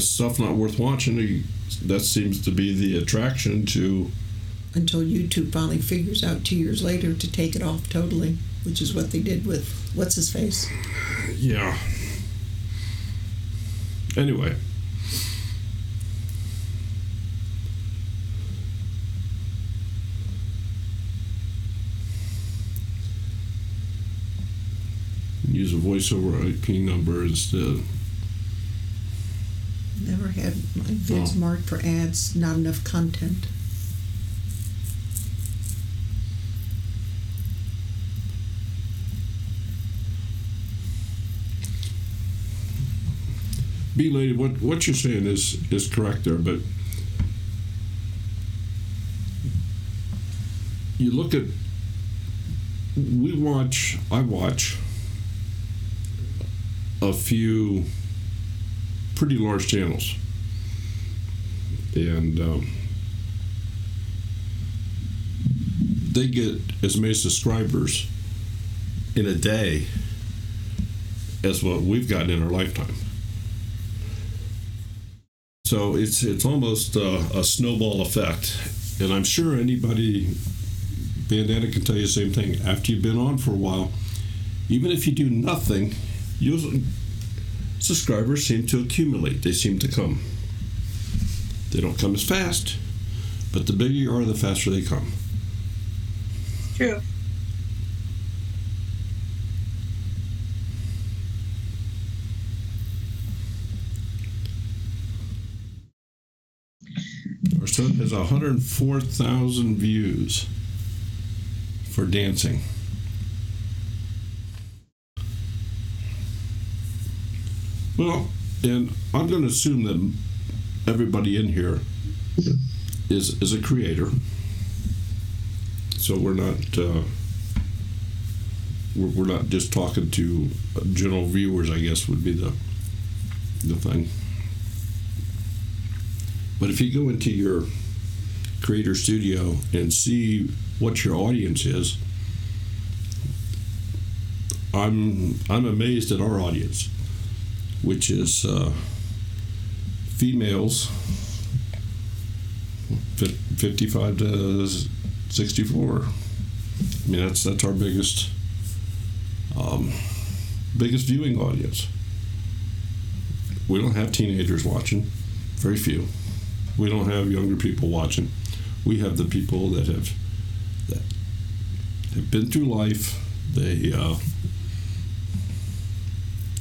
stuff not worth watching, that seems to be the attraction to. Until YouTube finally figures out 2 years later to take it off totally, which is what they did with what's his face. Yeah. Anyway. Use a voice over IP number instead. Never had my vids marked for ads, not enough content. B Lady, what you're saying is correct there, but you look at, I watch a few pretty large channels, and they get as many subscribers in a day as what we've gotten in our lifetime. So it's almost a snowball effect, and I'm sure anybody, BanDana can tell you the same thing. After you've been on for a while, even if you do nothing, subscribers seem to accumulate. They seem to come. They don't come as fast, But the bigger you are, the faster they come. True. Our son has 104,000 views for dancing. Well, and I'm going to assume that everybody in here is a creator, so we're not we're not just talking to general viewers, I guess would be the thing. But if you go into your creator studio and see what your audience is, I'm amazed at our audience, which is females 55 to 64. I mean, that's our biggest viewing audience. We don't have teenagers watching, very few. We don't have younger people watching. We have the people that have been through life. They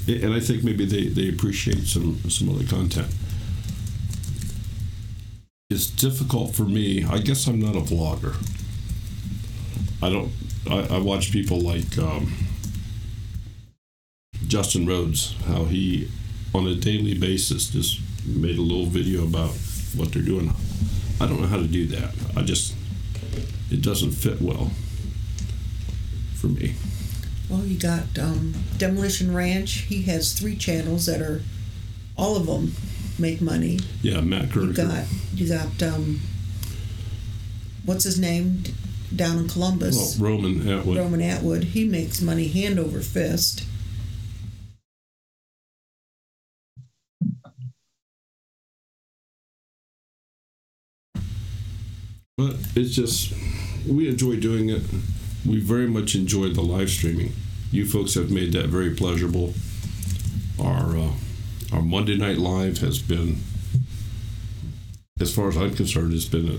and I think maybe they appreciate some other content. It's difficult for me. I guess I'm not a vlogger. I watch people like Justin Rhodes, how he on a daily basis just made a little video about what they're doing. I don't know how to do that. It doesn't fit well for me. Well, you got Demolition Ranch. He has 3 channels that are, all of them make money. Yeah, Matt Kurdiker. You got what's his name down in Columbus? Well, Roman Atwood. Roman Atwood. He makes money hand over fist. But it's just, we enjoy doing it. We very much enjoy the live streaming. You folks have made that very pleasurable. Our Monday Night Live has been, as far as I'm concerned, it's been a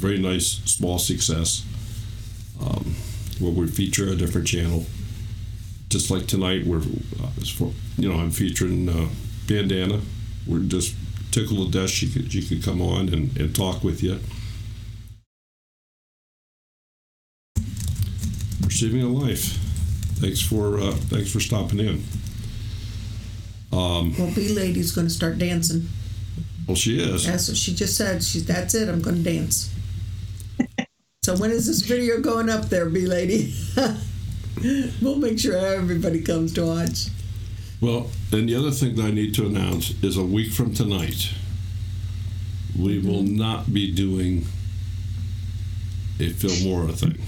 very nice small success. Where we feature a different channel. Just like tonight, I'm featuring BanDana. We're just tickle the desk. She could come on and talk with you. Receiving a life. Thanks for stopping in. Well, B Lady's going to start dancing. Well, she is. That's what she just said. That's it. I'm going to dance. So when is this video going up there, B Lady? We'll make sure everybody comes to watch. Well, and the other thing that I need to announce is a week from tonight, we will not be doing a Filmora thing.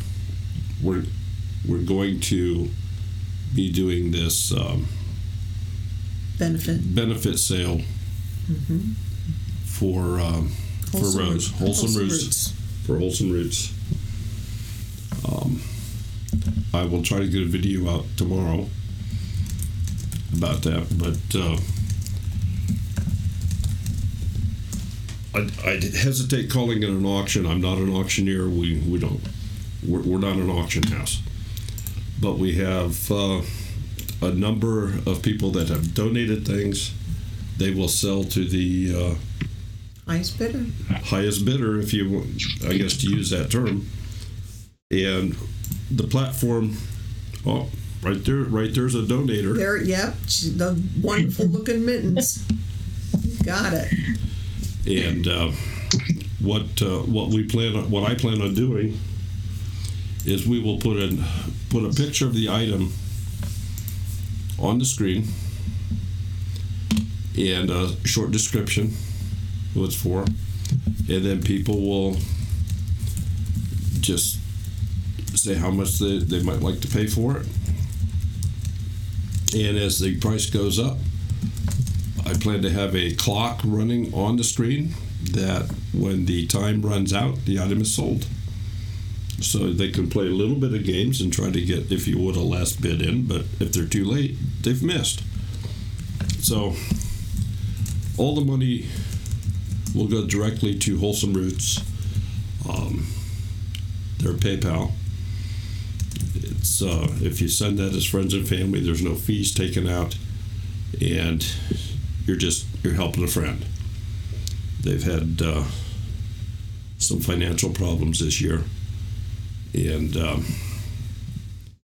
We're going to be doing this benefit sale for Rose, Wholesome Roots. For Wholesome Roots. I will try to get a video out tomorrow about that, but I hesitate calling it an auction. I'm not an auctioneer. We're not an auction house, but we have a number of people that have donated things. They will sell to the highest bidder. Highest bidder, if you want, I guess, to use that term. And the platform, right there's a donator. There, yep, the wonderful looking mittens. Got it. And what I plan on doing is we will put a picture of the item on the screen and a short description, who it's for, and then people will just say how much they might like to pay for it. And as the price goes up, I plan to have a clock running on the screen that when the time runs out, the item is sold. So they can play a little bit of games and try to get, if you would, a last bid in, but if they're too late, they've missed. So all the money will go directly to Wholesome Roots, their PayPal. It's if you send that as friends and family, there's no fees taken out, and you're helping a friend. They've had some financial problems this year, and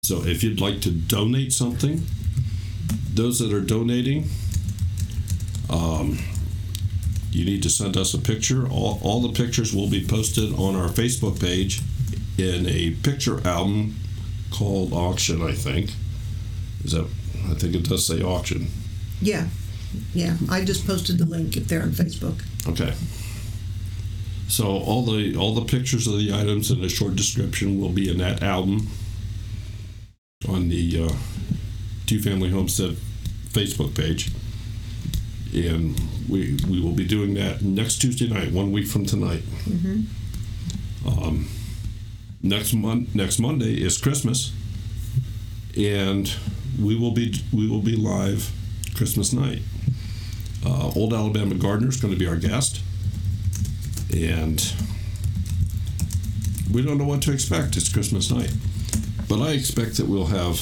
so if you'd like to donate something, those that are donating, you need to send us a picture. All the pictures will be posted on our Facebook page in a picture album called Auction, I think. I think it does say auction. Yeah. I just posted the link if they're on Facebook. Okay. So all the pictures of the items and a short description will be in that album on the Two Family Homestead Facebook page. And we will be doing that next Tuesday night, 1 week from tonight. Next Monday is Christmas, and we will be live Christmas night. Old Alabama Gardener is going to be our guest, and we don't know what to expect. It's Christmas night, but I expect that we'll have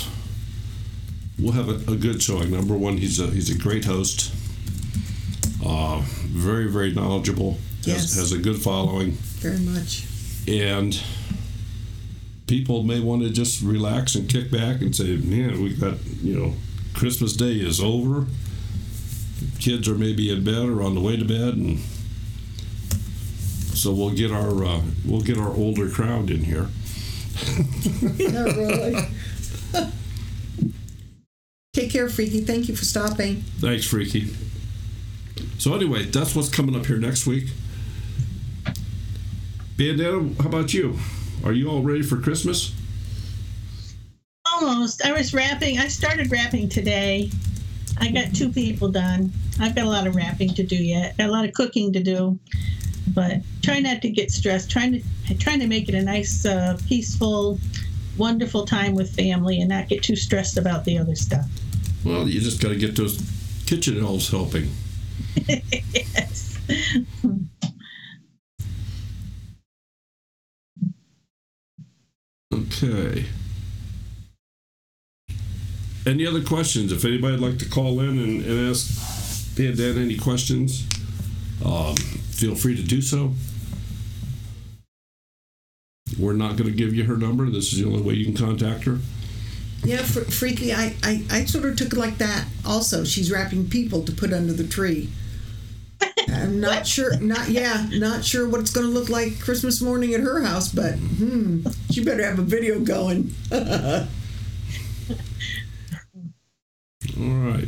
a good showing. Number one, he's a great host. Very, very knowledgeable. Yes. Has a good following. Very much. And people may want to just relax and kick back and say, man, we got, Christmas Day is over. Kids are maybe in bed or on the way to bed, and so we'll get our older crowd in here. Not really. Take care, Freaky. Thank you for stopping. Thanks, Freaky. So anyway, that's what's coming up here next week. BanDana, how about you? Are you all ready for Christmas? Almost. I started wrapping today. I got 2 people done. I've got a lot of wrapping to do yet. Got a lot of cooking to do, but try not to get stressed. Trying to make it a nice, peaceful, wonderful time with family, and not get too stressed about the other stuff. Well, you just got to get those kitchen elves helping. Yes. Okay. Any other questions? If anybody'd like to call in and ask BanDana any questions, feel free to do so. We're not going to give you her number. This is the only way you can contact her. Yeah, Freaky, I sort of took it like that also. She's wrapping people to put under the tree. I'm not sure what it's going to look like Christmas morning at her house, but she better have a video going. All right.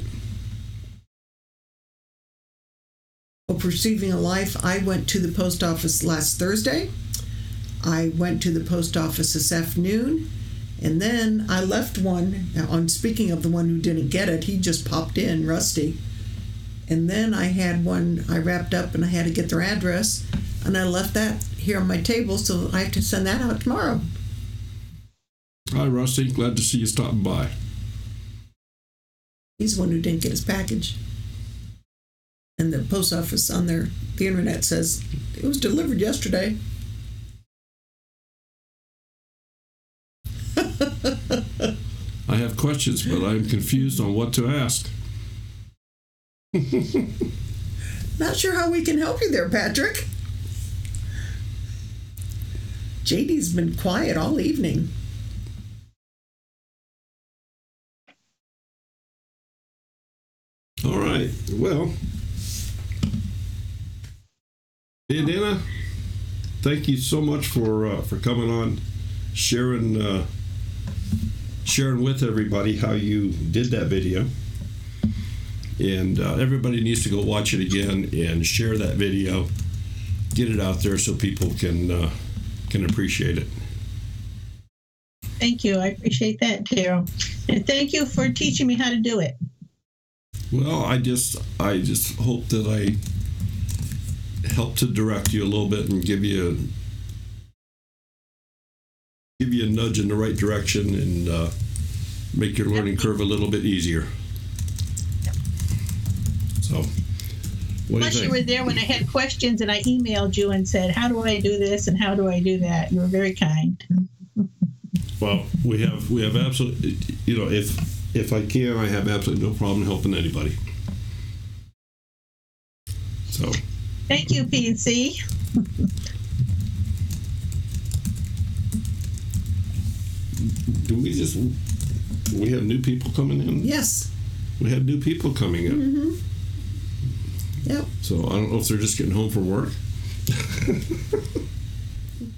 Well, Perceiving a Life, I went to the post office last Thursday. I went to the post office this afternoon, and then I left one. Now, speaking of the one who didn't get it, he just popped in, Rusty. And then I had one I wrapped up, and I had to get their address, and I left that here on my table, so I have to send that out tomorrow. Hi, Rusty. Glad to see you stopping by. He's the one who didn't get his package. And the post office on the internet says it was delivered yesterday. I have questions, but I'm confused on what to ask. Not sure how we can help you there, Patrick. JD's been quiet all evening. All right. Well, BanDana, thank you so much for coming on, sharing with everybody how you did that video. And everybody needs to go watch it again and share that video, get it out there so people can appreciate it. Thank you. I appreciate that, Daryl. And thank you for teaching me how to do it. Well, I just hope that I help to direct you a little bit and give you a nudge in the right direction and make your learning curve a little bit easier. So, What do Plus, you you think? were there when I had questions, and I emailed you and said, "How do I do this and how do I do that?" You were very kind. Well, we have absolutely, if I can, I have absolutely no problem helping anybody. So. Thank you, PNC. We have new people coming in? Yes. We have new people coming in. Mm-hmm. Yep. So I don't know if they're just getting home from work.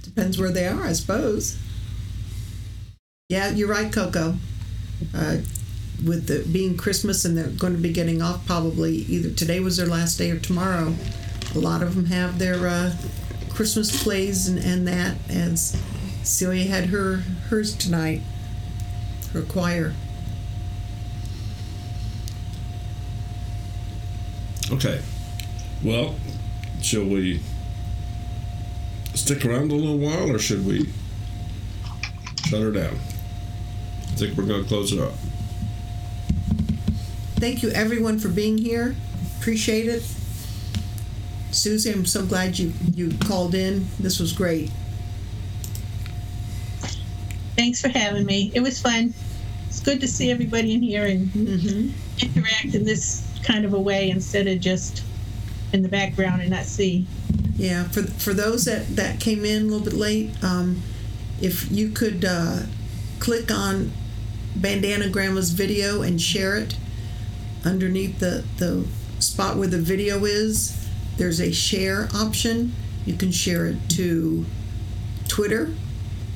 Depends where they are, I suppose. Yeah, you're right, Coco. With the being Christmas and they're going to be getting off probably either today was their last day or tomorrow. A lot of them have their Christmas plays and that, as Celia had hers tonight, her choir. Okay. Well, shall we stick around a little while or should we shut her down? I think we're going to close it up. Thank you, everyone, for being here. Appreciate it. Susie, I'm so glad you called in. This was great. Thanks for having me. It was fun. It's good to see everybody in here and interact in this kind of a way instead of just in the background and not see. Yeah, for those that came in a little bit late, if you could click on BanDana Gramma's video and share it underneath the spot where the video is, there's a share option. You can share it to Twitter,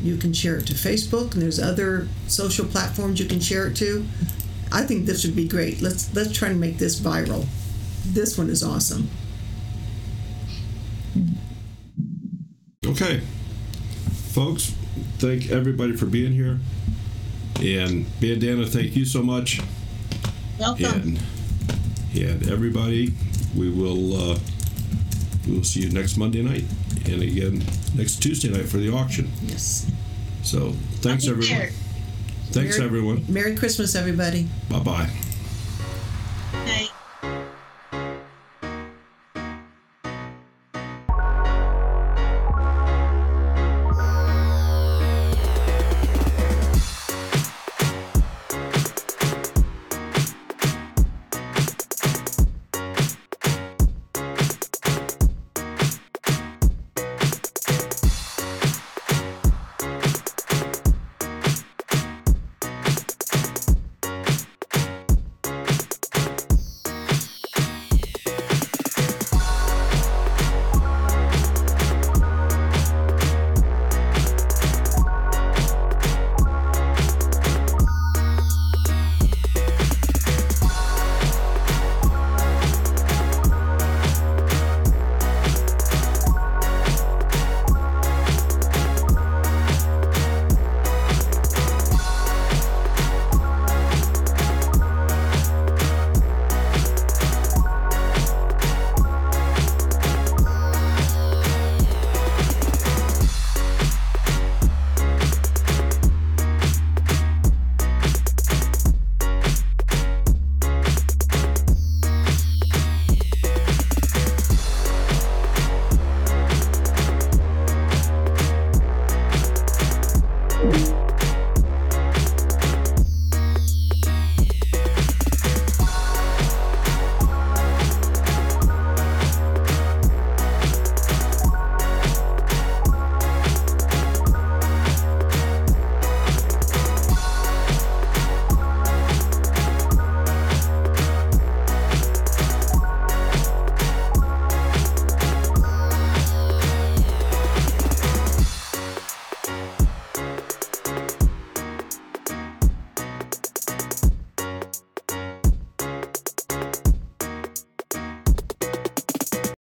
you can share it to Facebook, and there's other social platforms you can share it to. I think this would be great. Let's try to make this viral. This one is awesome. Okay. Folks, thank everybody for being here. And BanDana, thank you so much. Welcome. And everybody, we will see you next Monday night and again next Tuesday night for the auction. Yes. So thanks everyone. Thanks everyone. Merry Christmas, everybody. Bye-bye.